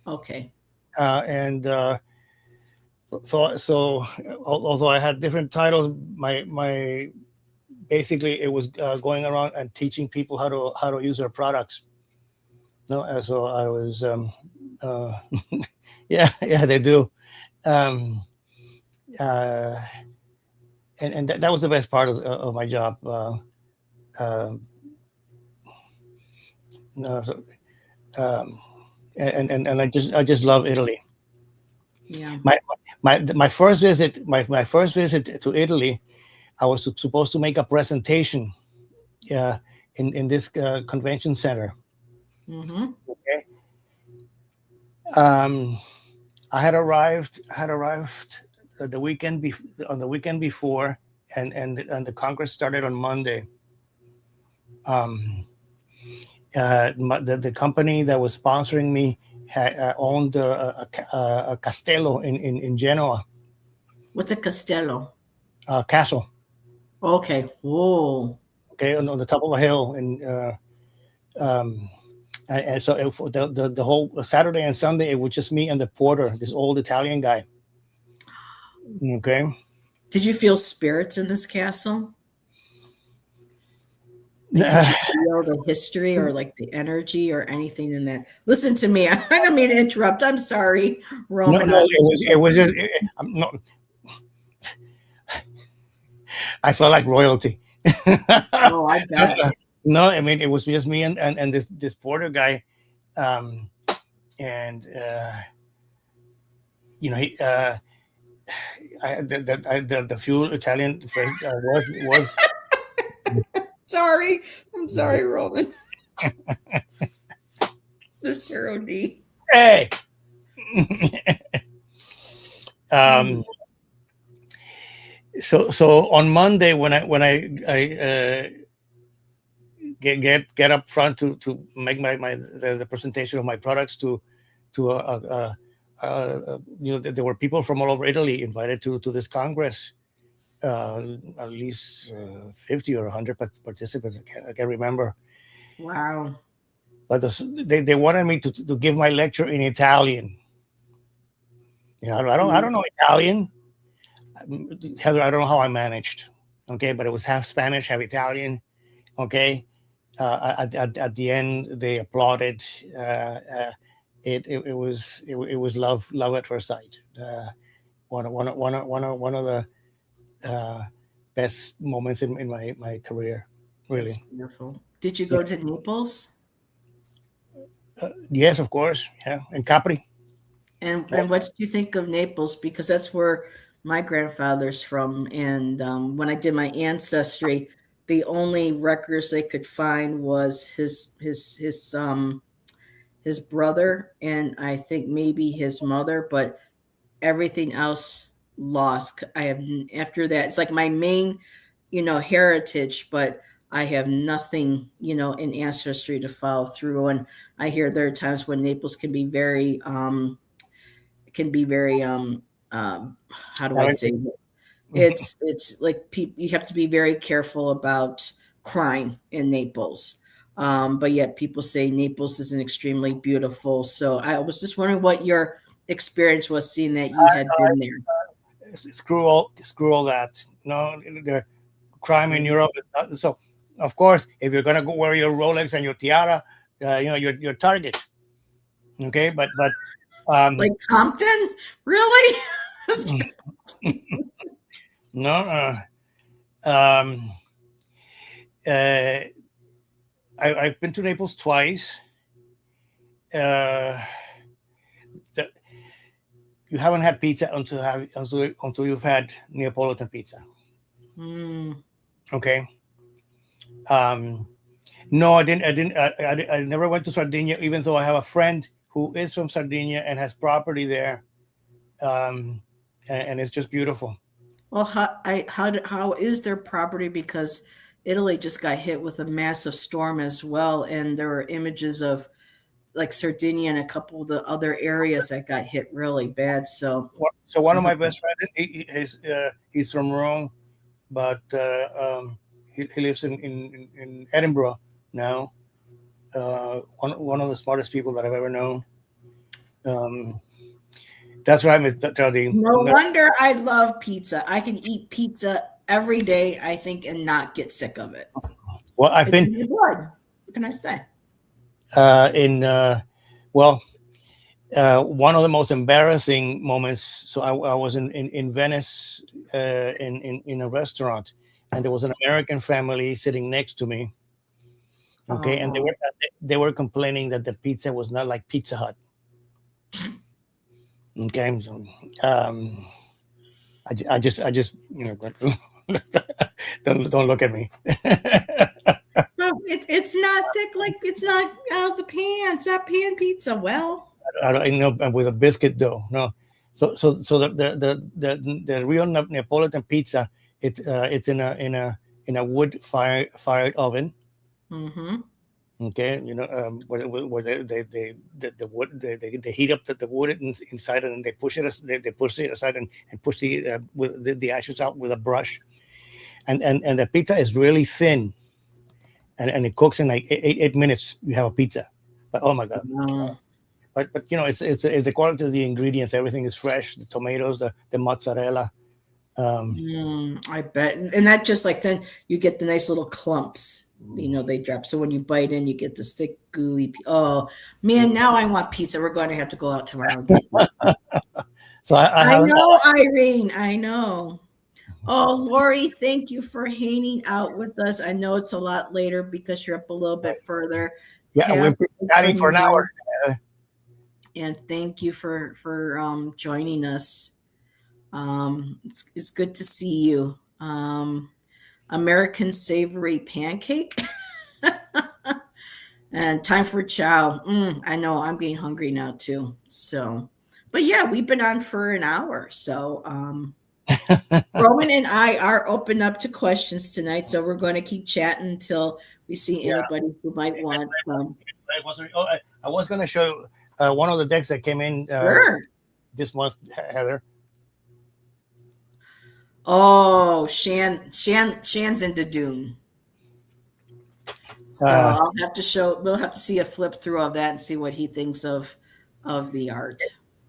okay. and so although I had different titles, my basically it was going around and teaching people how to use their products. No, so I was uh, yeah, they do. Um, uh, and that was the best part of my job. Uh, no, so, um, and I just love Italy. Yeah. My my first visit to Italy, I was supposed to make a presentation uh, in this convention center. Mm-hmm. Okay, um, I had arrived on the weekend before, and the Congress started on Monday. Um, The company that was sponsoring me owned a castello in Genoa, What's a castello? castle. Okay. Whoa. Okay, on the top of a hill, um, and so the whole Saturday and Sunday it was just me and the porter, this old Italian guy. Okay. Did you feel spirits in this castle? Like, could you feel the history or like the energy or anything in that? Listen to me. I don't mean to interrupt. I'm sorry, No, Roman. no, it was just I'm not. I felt like royalty. Oh, I bet. No, I mean it was just me and this porter guy, um, and he the few Italian friends was Sorry. I'm sorry, Roman. Mr. OD. hey. um, so on Monday when I get up front to make the presentation of my products to there were people from all over Italy invited to this congress. At least 50 or 100 participants. I can't remember. Wow. But they wanted me to give my lecture in Italian. I don't know Italian. Heather, I don't know how I managed. Okay, but it was half Spanish, half Italian. Okay, at the end they applauded. It was love at first sight. One of the best moments in my career, really. That's wonderful. Did you go to Naples? Yes, of course. Yeah, and Capri. And what did you think of Naples? Because that's where my grandfather's from. And when I did my ancestry, the only records they could find was his brother and I think maybe his mother, but everything else lost. I have after that. It's like my main, heritage, but I have nothing, in ancestry to follow through. And I hear there are times when Naples can be very how do I say it? It's like you have to be very careful about crime in Naples. But yet people say Naples is an extremely beautiful. So I was just wondering what your experience was seeing that you had been there. Screw all that. No, the crime in Europe is not so. Of course, if you're gonna go wear your Rolex and your tiara, your target. Okay, but like Compton, really? no. I've been to Naples twice. You haven't had pizza until you've had Neapolitan pizza. Okay. No, I didn't. I never went to Sardinia, even though I have a friend who is from Sardinia and has property there, and it's just beautiful. Well, how is their property? Because Italy just got hit with a massive storm as well, and there were images of like Sardinia and a couple of the other areas that got hit really bad. So one of my best friends, he's from Rome, but he lives in Edinburgh now. One of the smartest people that I've ever known. That's right, Miss Geraldine. No wonder I love pizza. I can eat pizza every day, I think, and not get sick of it. Well, I've been. What can I say? One of the most embarrassing moments. So I was in Venice in a restaurant, and there was an American family sitting next to me. Okay, and they were complaining that the pizza was not like Pizza Hut. Okay, so I just don't look at me. No, it's not thick, like it's not out of the pan. It's not pan pizza. Well, I don't know, with a biscuit dough. No, so the real Neapolitan pizza, it's in a wood fired oven. Mm-hmm. Okay, where the wood, they heat up the wood inside, and then they push it they push it aside, and push with the ashes out with a brush, and the pizza is really thin, and it cooks in like 8 minutes. You have a pizza, but oh my god! Wow. But it's the quality of the ingredients. Everything is fresh. The tomatoes, the mozzarella. I bet. And that just like then you get the nice little clumps, they drop. So when you bite in, you get the thick, gooey. Oh, man, now I want pizza. We're going to have to go out tomorrow and get pizza. So I I haven't. know, Irene. I know. Oh, Lori, thank you for hanging out with us. I know it's a lot later because you're up a little bit further. Yeah, we've been chatting for an hour. And thank you for joining us. It's good to see you. American savory pancake. And time for chow. I know I'm getting hungry now too. So, but yeah, we've been on for an hour. So, Roman and I are open up to questions tonight. So we're going to keep chatting until we see anybody who might want. I was going to show one of the decks that came in this month, Heather. Oh, Shan's into Dune. So I'll have to we'll have to see a flip through of that and see what he thinks of the art.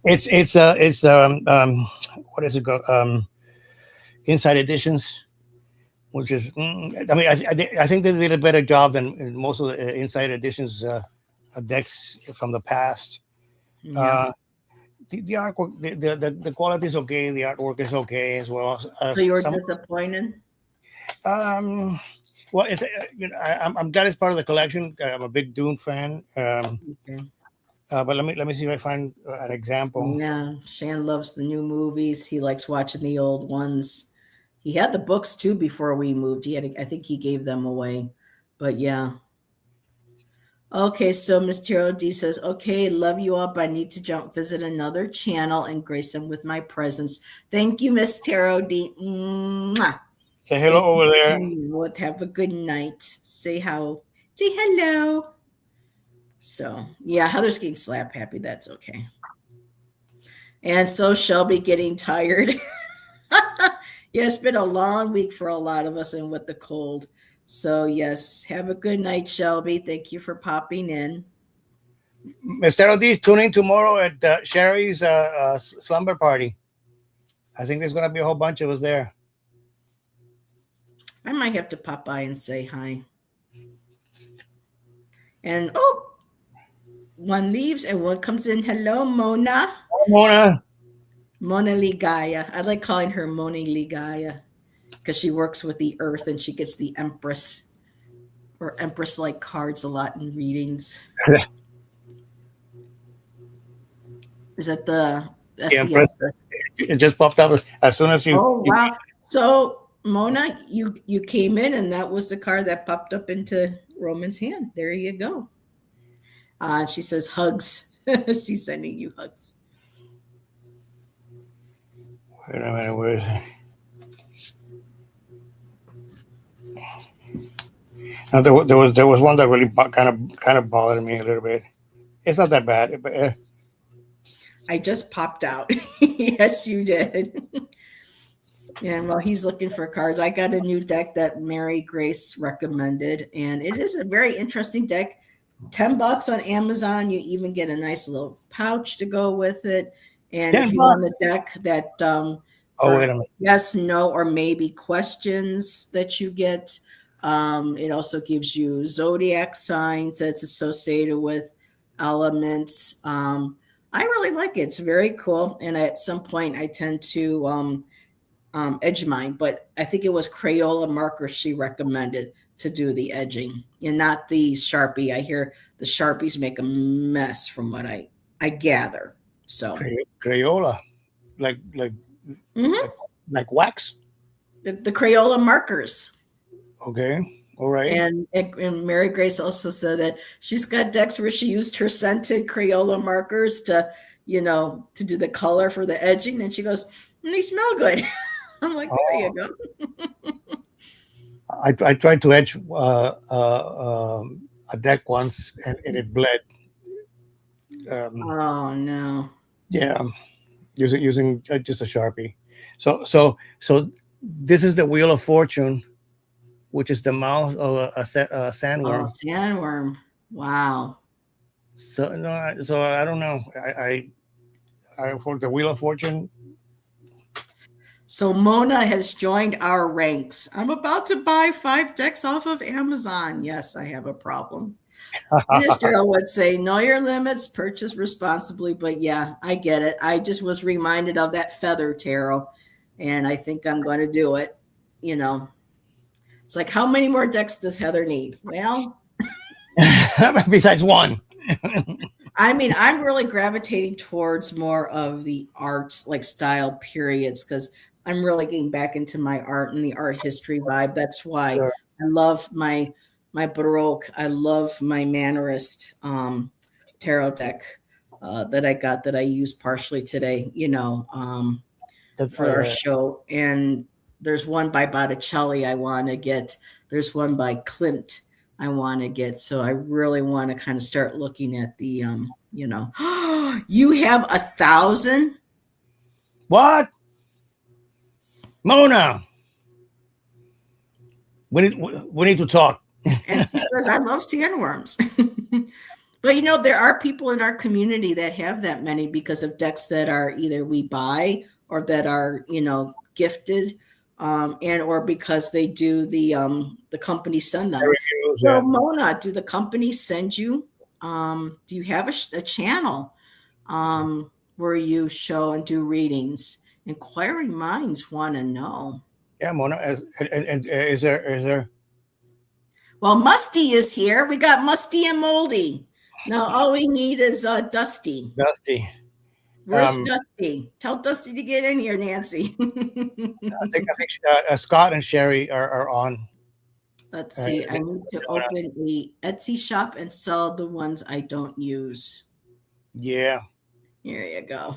It's what is it called? Inside Editions, which is I think they did a better job than most of the Inside Editions decks from the past. Yeah. The artwork, the quality is okay. The artwork is okay as well. So you were disappointed? Well, it's I'm glad it's part of the collection. I'm a big Dune fan. Okay. But let me see if I find an example. Yeah, Shan loves the new movies. He likes watching the old ones. He had the books too before we moved. I think he gave them away. But yeah. Okay, so Miss Taro D says, okay, love you all, but I need to visit another channel and grace them with my presence. Thank you, Miss Taro D. Mwah. Say hello over there. Have a good night. Say hello. So yeah, Heather's getting slap happy. That's okay. And so Shelby getting tired. Yeah, it's been a long week for a lot of us and with the cold. So yes, have a good night, Shelby. Thank you for popping in. Mr. D, tune in tomorrow at Sherry's slumber party. I think there's going to be a whole bunch of us there. I might have to pop by and say hi. And one leaves and one comes in. Hello, Mona. Hi, Mona. Mona Ligaya. I like calling her Mona Ligaya because she works with the earth and she gets the Empress or Empress-like cards a lot in readings. Is that the Empress? It just popped up as soon as you. Oh, wow. So, Mona, you came in and that was the card that popped up into Roman's hand. There you go. She says hugs. She's sending you hugs. Wait a minute, where is it? Now, there was one that really kind of bothered me a little bit. It's not that bad, but I just popped out. Yes, you did. And while he's looking for cards, I got a new deck that Mary Grace recommended, and it is a very interesting deck. $10 on Amazon. You even get a nice little pouch to go with it. And if you want a deck that wait a minute. yes, no, or maybe questions that you get. It also gives you zodiac signs that's associated with elements. I really like it. It's very cool. And at some point I tend to edge mine, but I think it was Crayola markers she recommended to do the edging and not the Sharpie. I hear the Sharpies make a mess from what I gather. So Crayola, like wax. The Crayola markers. Okay, all right. And Mary Grace also said that she's got decks where she used her scented Crayola markers to do the color for the edging, and she goes, "They smell good." I'm like, there you go. I tried to edge a deck once, and it bled. Um, Oh no. yeah, using just a Sharpie. So this is the Wheel of Fortune, which is the mouth of a Oh, sandworm. sandworm. Wow. So no, so I don't know. I for the Wheel of Fortune. So Mona has joined our ranks. I'm about to buy 5 decks off of Amazon. Yes, I have a problem. And as Daryl would say, know your limits, purchase responsibly. But yeah, I get it. I just was reminded of that feather tarot, and I think I'm going to do it. You know, it's like, how many more decks does Heather need? Well, Besides one. I mean, I'm really gravitating towards more of the arts, like style periods, because I'm really getting back into my art and the art history vibe. That's why Sure. I love my Baroque. I love my Mannerist tarot deck that I got that I used partially today. That's, For our show. And there's one by Botticelli I want to get. There's one by Klimt I want to get. So I really want to kind of start looking at the, you have 1,000. what? Mona, we need to talk. And she says, I love sandworms. But there are people in our community that have that many because of decks that are either we buy or that are, gifted, and or because they do the company send them. Reviews, So yeah. Mona, do the companies send you? Do you have a channel where you show and do readings? Inquiring minds want to know. Yeah, Mona. And is there Well, Musty is here. We got Musty and Moldy. Now all we need is Dusty. Dusty? Where's Dusty? Tell Dusty to get in here, Nancy. I think Scott and Sherry are on. Let's see. I need to open a Etsy shop and sell the ones I don't use. Yeah, Here you go.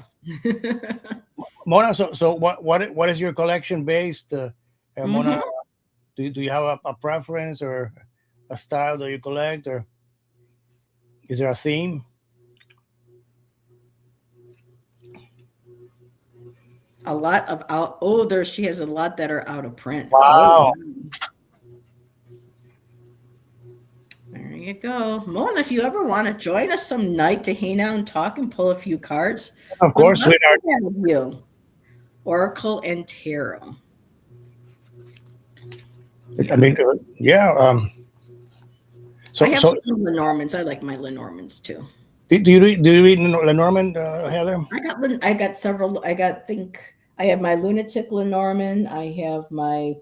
Mona. So what is your collection based? Mona, do you have a preference or a style that you collect, or is there a theme? A lot of out. Oh, there she has a lot that are out of print. Wow. Oh, there you go, Mona. If you ever want to join us some night to hang out and talk and pull a few cards, Of course, sweetheart. you Oracle and Tarot. I mean, yeah. So I have so some Lenormands. I like my Lenormands too. do you read Lenormand, Heather? I got several. I have my Lunatic Lenormand. I have my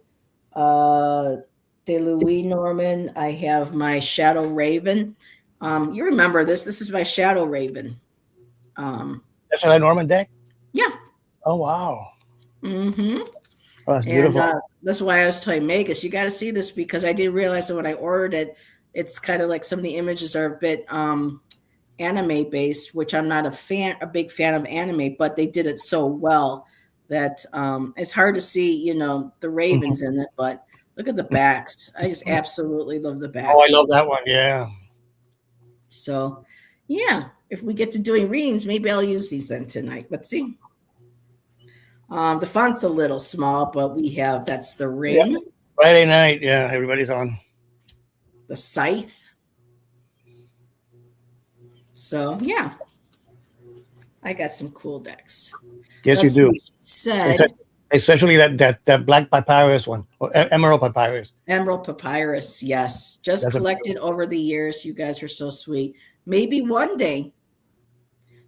De Louis Norman. I have my Shadow Raven. You remember this? This is my Shadow Raven. That's a Lenormand deck. Yeah. Oh wow. Mm-hmm. Oh, that's beautiful. And that's why I was telling Megas, you got to see this because I didn't realize that when I ordered it, it's kind of like some of the images are a bit anime based, which I'm not a big fan of anime, but they did it so well that it's hard to see, the ravens in it, but look at the backs. I just absolutely love the backs. Oh, I love that one. Yeah. So, yeah, if we get to doing readings, maybe I'll use these then tonight. But see, the font's a little small, but that's the ring. Yeah. Friday night. Yeah, everybody's on. The scythe. So, yeah, I got some cool decks. Yes, you do. Said especially that black papyrus one, or emerald papyrus. Emerald papyrus, yes. Just collected over the years. You guys are so sweet. Maybe one day.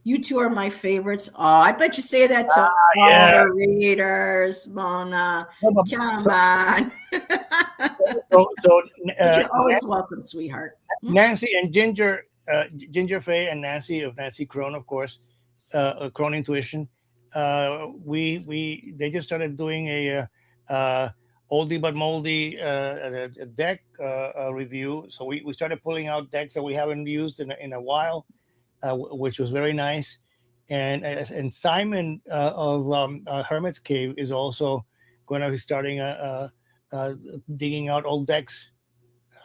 You two are my favorites. Oh, I bet you say that to all the readers, Mona. Come on. You're always welcome, sweetheart. Nancy and Ginger Faye and Nancy of Nancy Crone, of course, Crone Intuition. They just started doing a oldie but moldy deck review. So we started pulling out decks that we haven't used in a while, which was very nice. And Simon of Hermit's Cave is also going to be starting digging out old decks.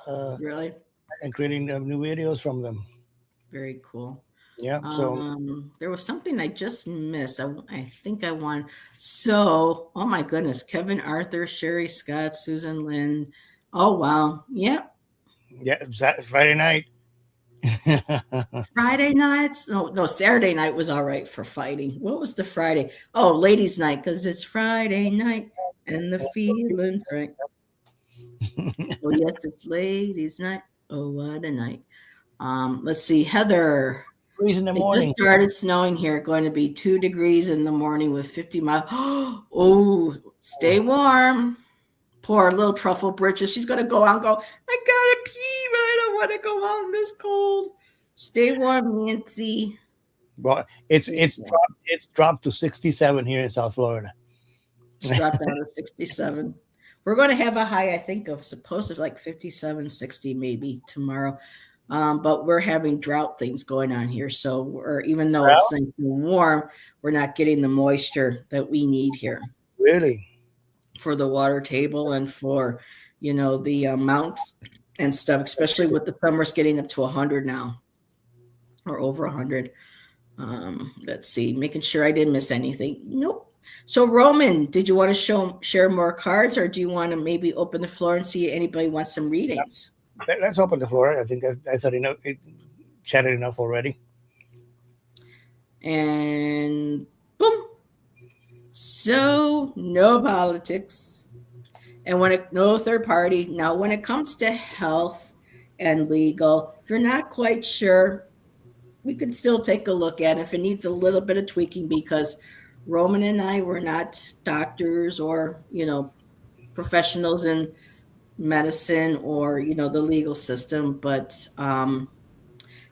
Really? and creating new videos from them. Very cool. Yeah. So There was something I just missed. I think I won. So, oh my goodness, Kevin Arthur, Sherry Scott, Susan Lynn. Oh wow. Yeah. yeah, Friday night. Friday nights. No, Saturday night was all right for fighting. What was the Friday? Oh, ladies' night, because it's Friday night and the feeling's right. Oh, yes, it's ladies' night. Oh, what a night. Let's see, Heather. 3 in the It just morning. started snowing here. Going to be 2 degrees in the morning with 50 miles. Oh, stay warm. Poor little Truffle Bridges. She's going to go out and go, I got to pee, but I don't want to go out in this cold. Stay warm, Nancy. Well, it's dropped to 67 here in South Florida. It's dropped down to 67. We're going to have a high, I think, of supposed to like 57, 60 maybe tomorrow. But we're having drought things going on here. So even though it's nice and warm, we're not getting the moisture that we need here. Really? For the water table and for, the mounts and stuff, especially with the summers getting up to 100 now or over 100. Let's see, making sure I didn't miss anything. Nope. So Roman, did you want to share more cards, or do you want to maybe open the floor and see if anybody wants some readings? Let's open the floor. I think I said enough. Chatted enough already. And boom. So no politics, and no third party. Now, when it comes to health and legal, if you're not quite sure, we could still take a look at it if it needs a little bit of tweaking, because Roman and I were not doctors or, professionals in medicine or, the legal system. But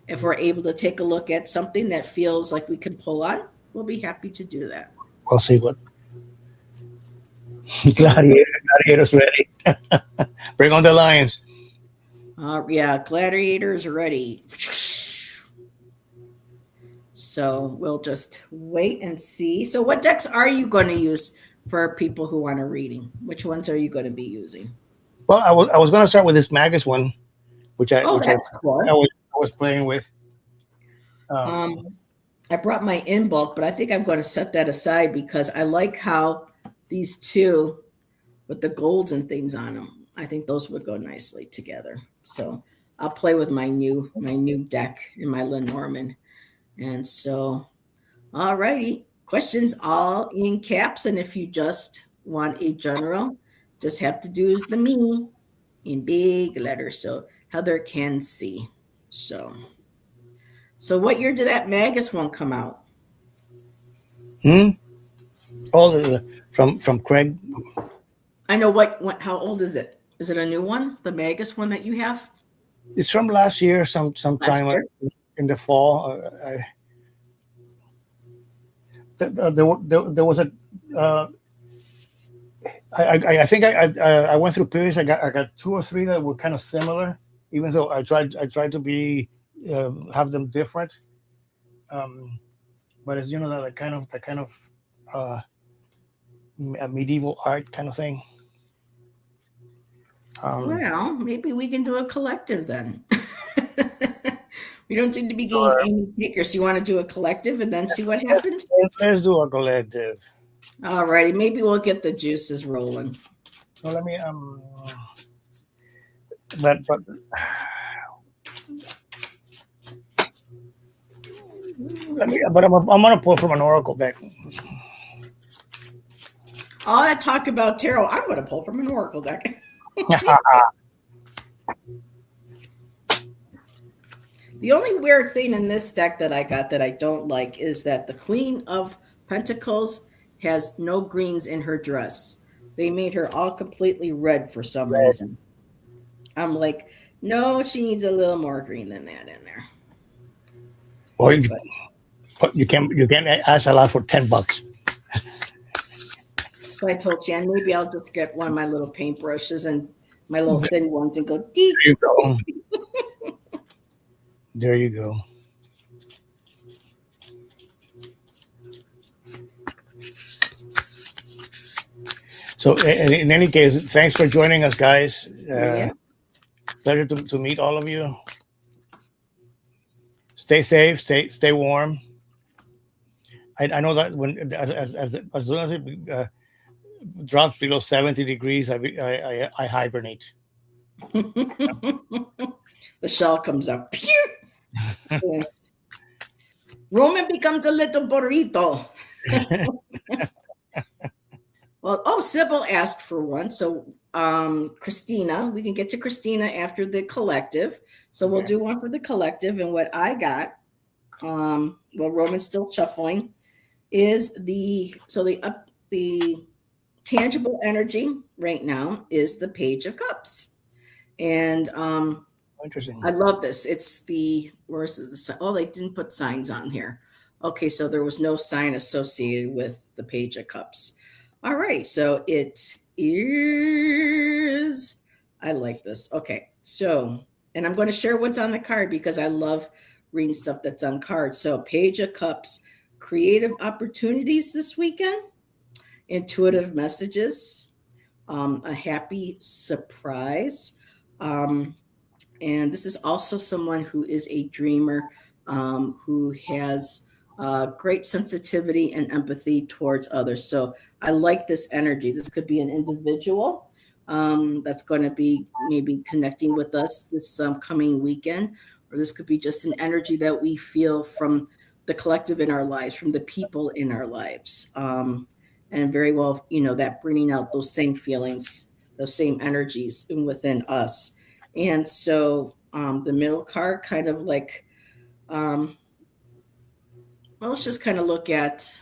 if we're able to take a look at something that feels like we can pull on, we'll be happy to do that. I'll see what. Gladiator's ready. Bring on the lions. Yeah, gladiators ready. So we'll just wait and see. So what decks are you going to use for people who want a reading? Which ones are you going to be using? Well, I was going to start with this Magus one, which I was playing with. I brought my in bulk, but I think I'm going to set that aside because I like how these two with the golds and things on them, I think those would go nicely together. So I'll play with my new deck in my Lenormand. And so, all righty, questions all in caps. And if you just want a general, just have to do is the me in big letters so Heather can see. So what year did that Magus one come out? Oh, from Craig. I know how old is it? Is it a new one? The Magus one that you have? It's from last year, sometime in the fall. There was a. I think I went through periods. I got 2 or 3 that were kind of similar, even though I tried to be have them different. But it's that kind of medieval art kind of thing. Well, maybe we can do a collective then. We don't seem to be getting any takers. You want to do a collective and then see what happens? Let's do a collective. All righty. Maybe we'll get the juices rolling. Well, let me but I'm gonna pull from an oracle deck. All that talk about tarot, I'm going to pull from an oracle deck. The only weird thing in this deck that I got that I don't like is that the Queen of Pentacles has no greens in her dress. They made her all completely red for some reason. I'm like, no, she needs a little more green than that in there. Well, you can't ask a lot for $10. So I told Jan, maybe I'll just get one of my little paintbrushes and my little thin ones and go deep. There you go. There you go. So in any case, thanks for joining us, guys. Pleasure to meet all of you. Stay safe. Stay warm. I know that when as soon as it drops below 70 degrees, I hibernate. The shell comes up. Yeah. Roman becomes a little burrito. Well, oh, Sybil asked for one. So, Christina, we can get to Christina after the collective. So we'll do one for the collective. And what I got, well, Roman's still shuffling, is the tangible energy right now is the Page of Cups. And Interesting. I love this. It's where's the, oh, they didn't put signs on here. Okay, so there was no sign associated with the Page of Cups. All right, so it is, I like this. Okay, so, and I'm going to share what's on the card because I love reading stuff that's on cards. So, Page of Cups, creative opportunities this weekend, intuitive messages, a happy surprise. And this is also someone who is a dreamer, who has great sensitivity and empathy towards others. So I like this energy. This could be an individual that's going to be maybe connecting with us this coming weekend, or this could be just an energy that we feel from the collective in our lives, from the people in our lives. And very well, that bringing out those same feelings, those same energies within us. And so the middle card kind of like, well, let's just kind of look at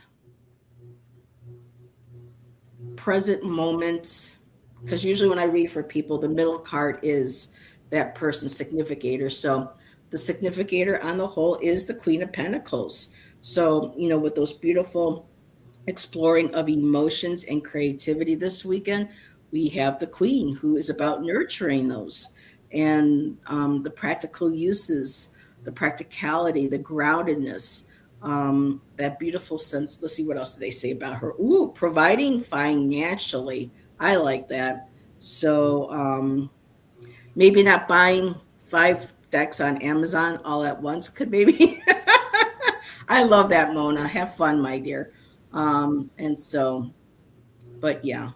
present moments, because usually when I read for people, the middle card is that person's significator. So the significator on the whole is the Queen of Pentacles. So, with those beautiful exploring of emotions and creativity this weekend, we have the Queen, who is about nurturing those and the practical uses, the practicality, the groundedness, that beautiful sense. Let's see, what else do they say about her? Ooh, providing financially. I like that. So maybe not buying 5 decks on Amazon all at once could maybe. I love that, Mona. Have fun, my dear. And so, but yeah.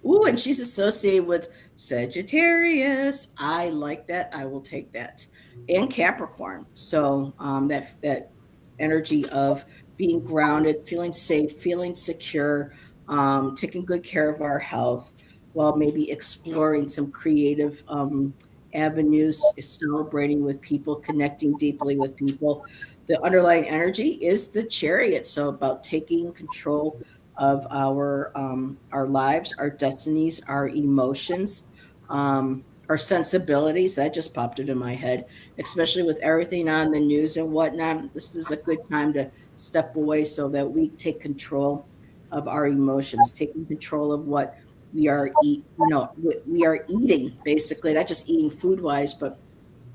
Ooh, and she's associated with Sagittarius. I like that. I will take that. And Capricorn. So that energy of being grounded, feeling safe, feeling secure, taking good care of our health, while maybe exploring some creative avenues, celebrating with people, connecting deeply with people. The underlying energy is the Chariot. So about taking control of our lives, our destinies, our emotions, our sensibilities. That just popped into my head, especially with everything on the news and whatnot. This is a good time to step away so that we take control of our emotions, taking control of what we are we are eating, basically, not just eating food wise, but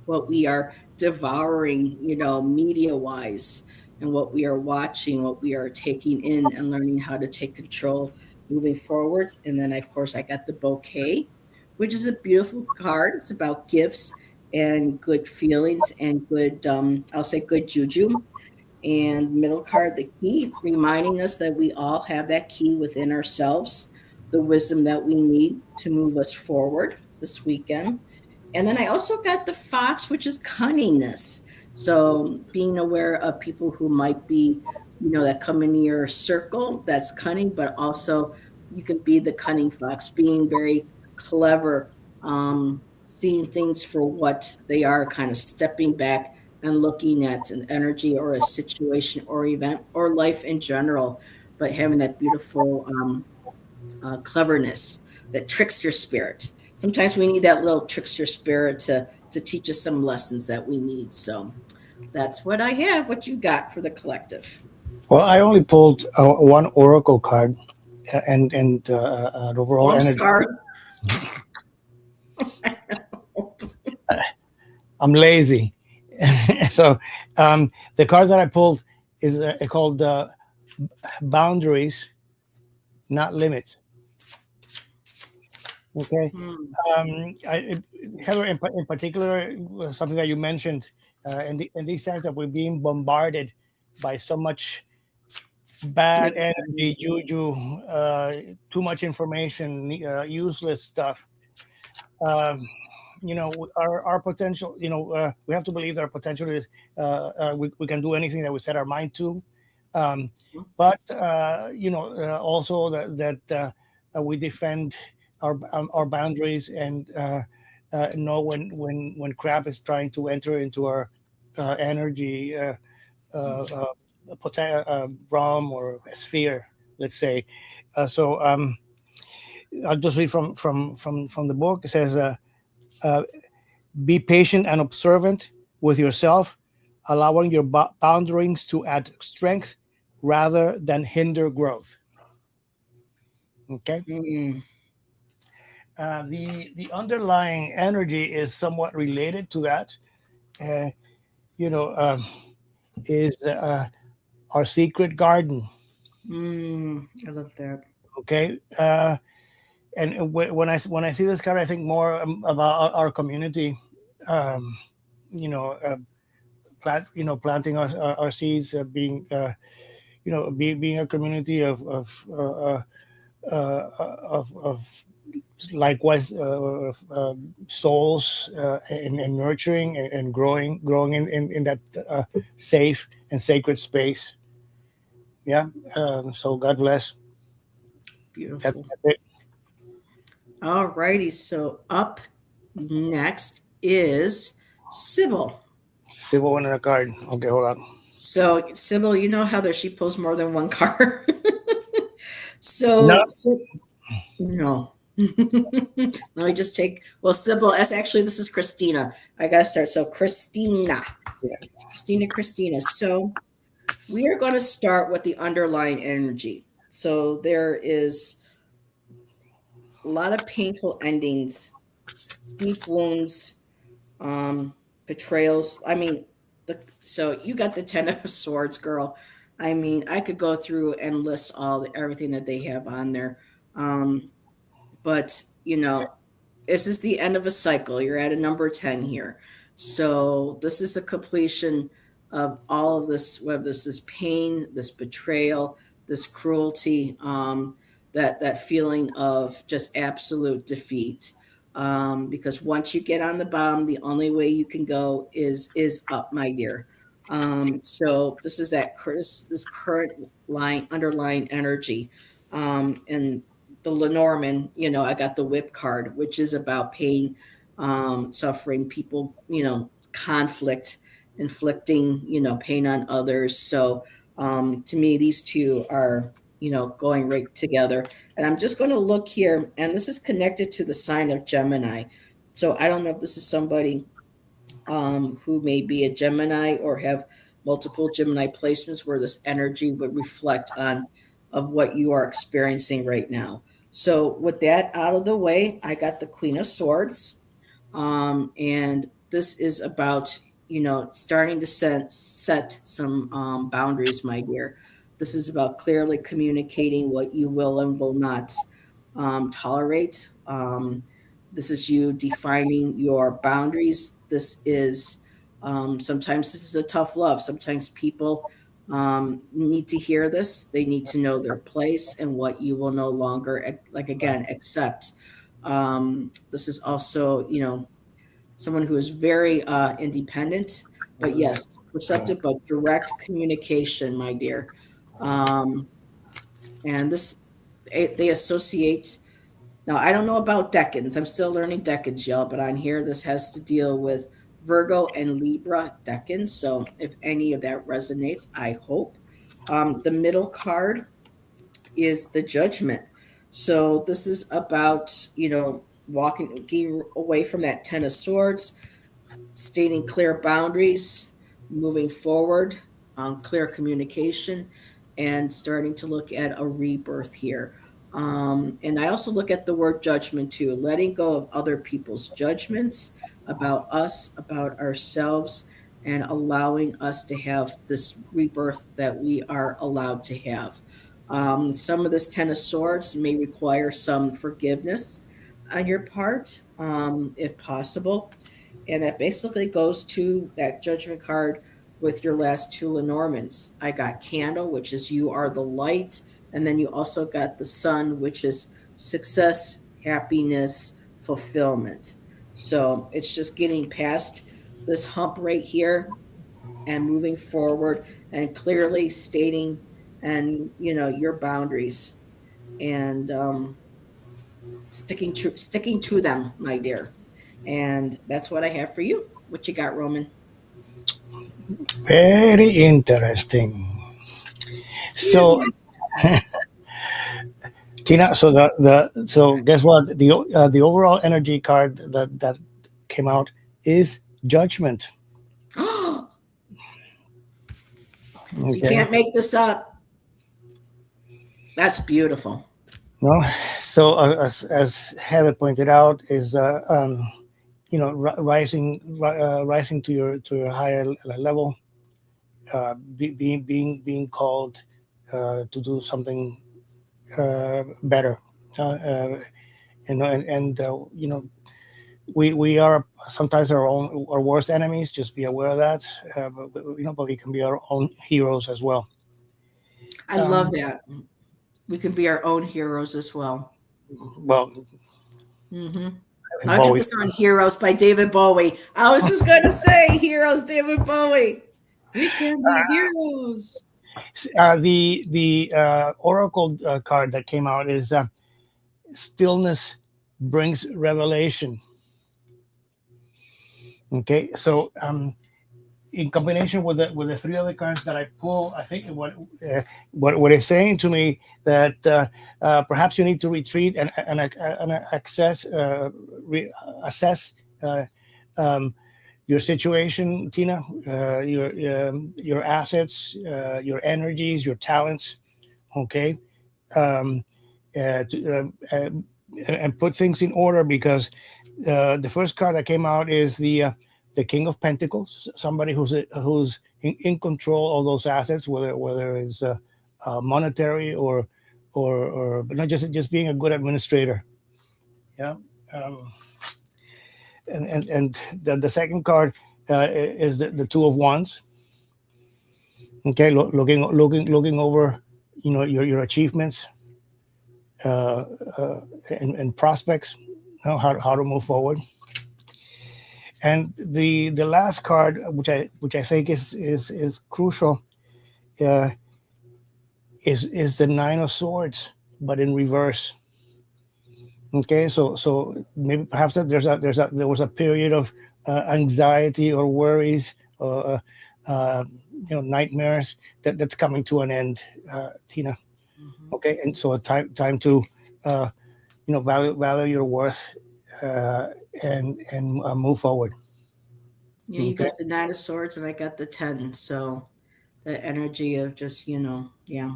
what we are devouring, media wise, and what we are watching, what we are taking in, and learning how to take control moving forwards. And then, of course, I got the Bouquet, which is a beautiful card. It's about gifts and good feelings and good, I'll say good juju. And middle card, the Key, reminding us that we all have that key within ourselves, the wisdom that we need to move us forward this weekend. And then I also got the Fox, which is cunningness. So being aware of people who might be, that come in your circle, that's cunning, but also you can be the cunning fox, being very clever, seeing things for what they are, kind of stepping back and looking at an energy or a situation or event or life in general, but having that beautiful cleverness, that trickster spirit. Sometimes we need that little trickster spirit to teach us some lessons that we need. So that's what I have. What you got for the collective? Well, I only pulled one oracle card and an overall energy. Sorry. I'm lazy. So the card that I pulled is called Boundaries, Not Limits. Okay. Heather, in particular, something that you mentioned, in these times that we're being bombarded by so much bad Negativity. energy, juju, too much information, useless stuff. Um, our potential. We have to believe that our potential is we can do anything that we set our mind to. Um, but also that we defend our boundaries and know when crap is trying to enter into our energy. Realm or sphere, let's say. So I'll just read from the book. It says, uh, "Be patient and observant with yourself, allowing your boundaries to add strength rather than hinder growth." Okay. Mm, The underlying energy is somewhat related to that. Uh, you know, is our secret garden. I love that. Okay. And when I see this card, I think more about our community. Um, you know, planting our seeds, being being a community of likewise souls, and nurturing and growing in that safe and sacred space. Yeah. So God bless. Beautiful. That's it. All righty. So up next is Sybil. Civil one in a card. Okay, hold on. So Sybil, you know how there she pulls more than one card. No. No. Let me just take, well, Sybil, that's actually, this is Christina. I got to start. So Christina. So we are going to start with the underlying energy. So there is a lot of painful endings, deep wounds, um, betrayals. I mean, so you got the Ten of Swords, girl. I mean, I could go through and list everything that they have on there. Um, but this is the end of a cycle. You're at a number 10 here. So this is a completion of all of this, whether this is pain, this betrayal, this cruelty, that feeling of just absolute defeat. Because once you get on the bomb, the only way you can go is up, my dear. So this is this current line underlying energy. And the Lenormand, I got the whip card, which is about pain, suffering, people, conflict, inflicting, pain on others. So to me, these two are, going right together. And I'm just going to look here, and this is connected to the sign of Gemini. So I don't know if this is somebody who may be a Gemini or have multiple Gemini placements where this energy would reflect on of what you are experiencing right now. So with that out of the way, I got the Queen of Swords, and this is about starting to set some boundaries, my dear. This is about clearly communicating what you will and will not tolerate. This is you defining your boundaries. This is sometimes this is a tough love. Sometimes people need to hear this. They need to know their place and what you will no longer, like again, accept. This is also, someone who is very independent, but yes, receptive but direct communication, my dear. Um, and this, they associate. Now, I don't know about decans. I'm still learning decans, y'all, but on here, this has to deal with Virgo and Libra decans. So if any of that resonates, I hope. The middle card is the Judgment. So this is about, getting away from that Ten of Swords, stating clear boundaries, moving forward, clear communication, and starting to look at a rebirth here. And I also look at the word judgment too, letting go of other people's judgments about us, about ourselves, and allowing us to have this rebirth that we are allowed to have. Some of this Ten of Swords may require some forgiveness, on your part, if possible. And that basically goes to that judgment card with your last two Lenormands. I got candle, which is you are the light. And then you also got the sun, which is success, happiness, fulfillment. So it's just getting past this hump right here and moving forward and clearly stating and your boundaries and sticking to them, my dear. And that's what I have for you. What you got, Roman? Very interesting. So, Tina, so so guess what? The overall energy card that came out is judgment. You Okay. can't make this up. That's beautiful. No. So as Heather pointed out, is rising to your higher level, being called to do something better. We are sometimes our worst enemies. Just be aware of that. But we can be our own heroes as well. I love that. We can be our own heroes as well. Well, Hmm. I got Bowie. this on Heroes by David Bowie. I was just going to say Heroes, David Bowie. We can be heroes. The oracle card that came out is stillness brings revelation. Okay, so in combination with the three other cards that I pull, I think what it's saying to me that perhaps you need to retreat and assess your situation, Tina, your assets, your energies, your talents. Okay, um, and put things in order, because the first card that came out is the King of Pentacles, somebody who's in control of those assets, whether it's monetary or but not just being a good administrator. Yeah. Um, and the second card is the Two of Wands. Okay, looking over, your achievements uh, and prospects, how to move forward. And the last card, which I think is crucial, uh, is the Nine of Swords, but in reverse. Okay, so maybe perhaps that there was a period of anxiety or worries, or nightmares that's coming to an end, Tina. Mhm. Okay, and so time to uh, value your worth, and move forward. Yeah, you Okay. got the Nine of Swords and I got the 10. So the energy of just, yeah, Yeah.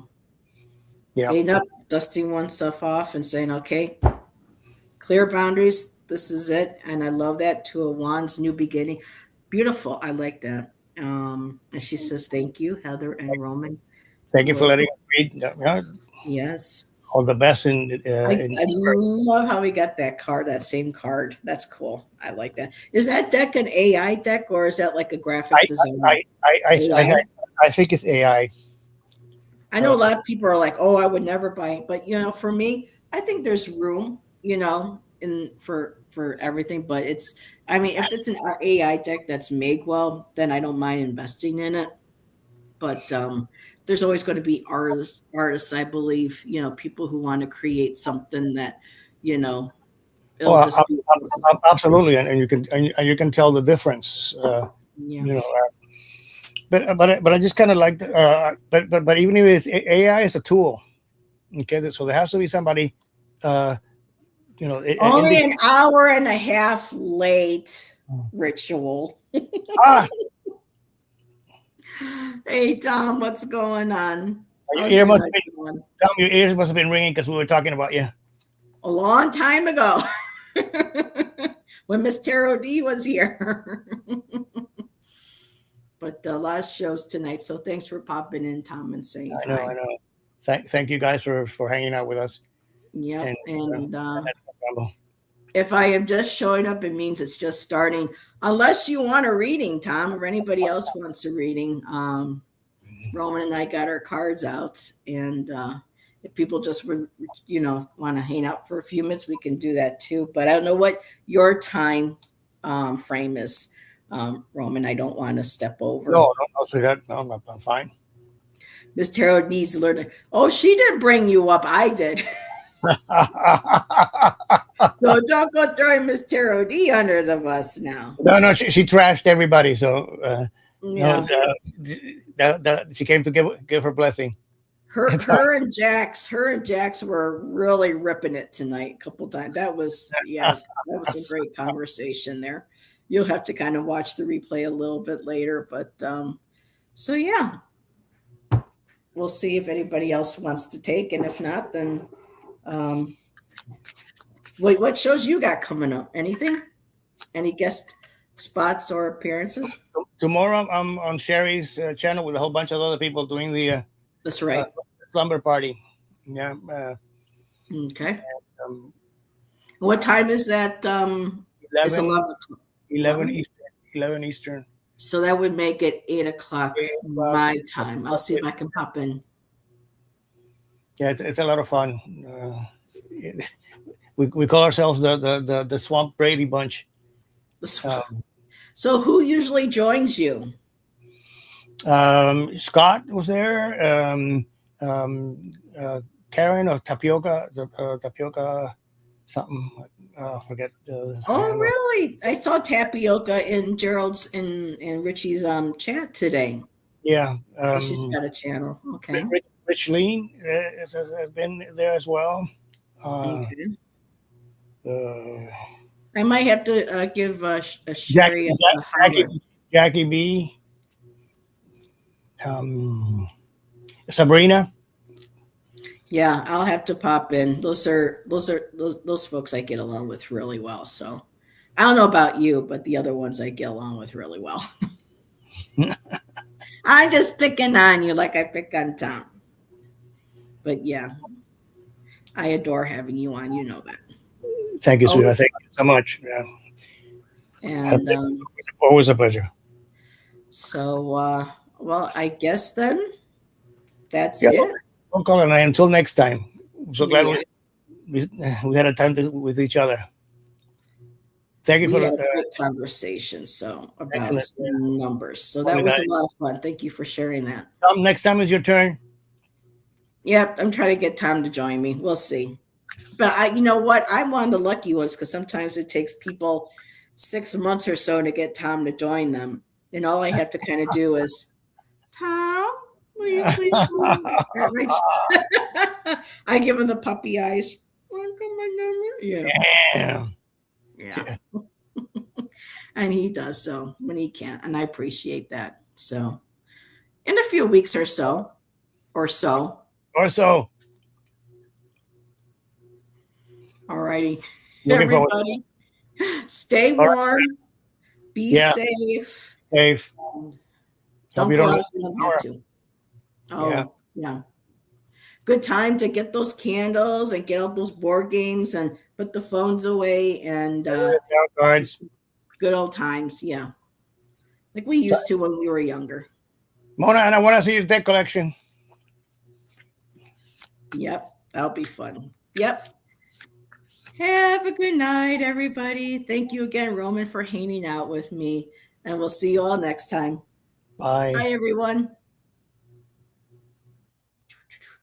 getting up, dusting oneself off and saying, okay, clear boundaries. This is it. And I love that. Two of Wands, new beginning. Beautiful. I like that. And she says, thank you, Heather and Roman. Thank You you for were, letting us read. Yeah, yes. all the best in I love how we got that card, that same card. That's cool. I like that. Is that deck an AI deck or is that like a graphic I designer? I I I I, AI? I, I think it's AI. I know a Uh, lot of people are like, "Oh, I would never buy it," but for me, I think there's room, in for everything. But I mean, if it's an AI deck that's made well, then I don't mind investing in it. But there's always going to be artists, I believe, people who want to create something that, you know, it'll well, just be absolutely, and you can tell the difference. yeah. You know, but I just kind of like, but even if it's AI is a tool. Okay, so there has to be somebody, uh, Only an hour and a half late, Ritual. ah, Hey Tom, what's going on? your How's ear your must night have been, going? Tom, your ears must have been ringing because we were talking about you. A long time ago when Miss Taro D was here. But the last show's tonight, so thanks for popping in, Tom, and saying I hi. know. Thank you guys for hanging out with us. And Yep, and uh, If I am just showing up, it means it's just starting. Unless you want a reading, Tom, or anybody else wants a reading. Roman and I got our cards out, and if people just want to hang out for a few minutes, we can do that too. But I don't know what your time frame is, Roman. I don't want to step over. No, sweetheart. No, I'm fine. Miss Tarot needs to learn. Oh, she didn't bring you up. I did. So don't go throwing Miss Tarot D under the bus now. No, she trashed everybody. So yeah, she came to give her blessing. Her and Jax were really ripping it tonight a couple times. That was a great conversation there. You'll have to kind of watch the replay a little bit later, but so yeah, we'll see if anybody else wants to take, and if not, then wait, what shows you got coming up? Anything? Any guest spots or appearances? Tomorrow I'm on Sherry's channel with a whole bunch of other people doing the that's right slumber party. Yeah. Okay. And, what time is that? 11 Eastern. So that would make it 8 o'clock my time. I'll see if I can pop in. Yeah, it's a lot of fun. We call ourselves the Swamp Brady Bunch. So who usually joins you? Scott was there. Karen or Tapioca something. Forget. Oh, really? I saw Tapioca in Gerald's and Richie's chat today. Yeah. So she's got a channel. Okay. Rich Lean has been there as well. Okay. I might have to give a Sherry Jackie B. Sabrina. Yeah, I'll have to pop in. Those folks I get along with really well. So I don't know about you, but the other ones I get along with really well. I'm just picking on you like I pick on Tom. But yeah, I adore having you on. You know that. Thank you, sweetheart. Thank you so much. Yeah. And always a pleasure. So, well, I guess then that's it. Don't call it a night until next time. I'm so glad we had a time with each other. Thank you for a great conversation. So about numbers. So that was a lot of fun. Thank you for sharing that. Next time is your turn. Yep, I'm trying to get Tom to join me. We'll see. But you know what? I'm one of the lucky ones because sometimes it takes people 6 months or so to get Tom to join them. And all I have to kind of do is, Tom, will you please join? I give him the puppy eyes. Yeah. And he does so when he can. And I appreciate that. So in a few weeks or so. All righty. Everybody, stay warm. Be safe. Don't go out if you don't have to. Oh, yeah. Good time to get those candles and get all those board games and put the phones away and cards. Good old times, yeah. Like we used to when we were younger. Mona, and I want to see your deck collection. Yep, that'll be fun. Yep. Have a good night, everybody. Thank you again, Roman, for hanging out with me. And we'll see you all next time. Bye. Bye, everyone.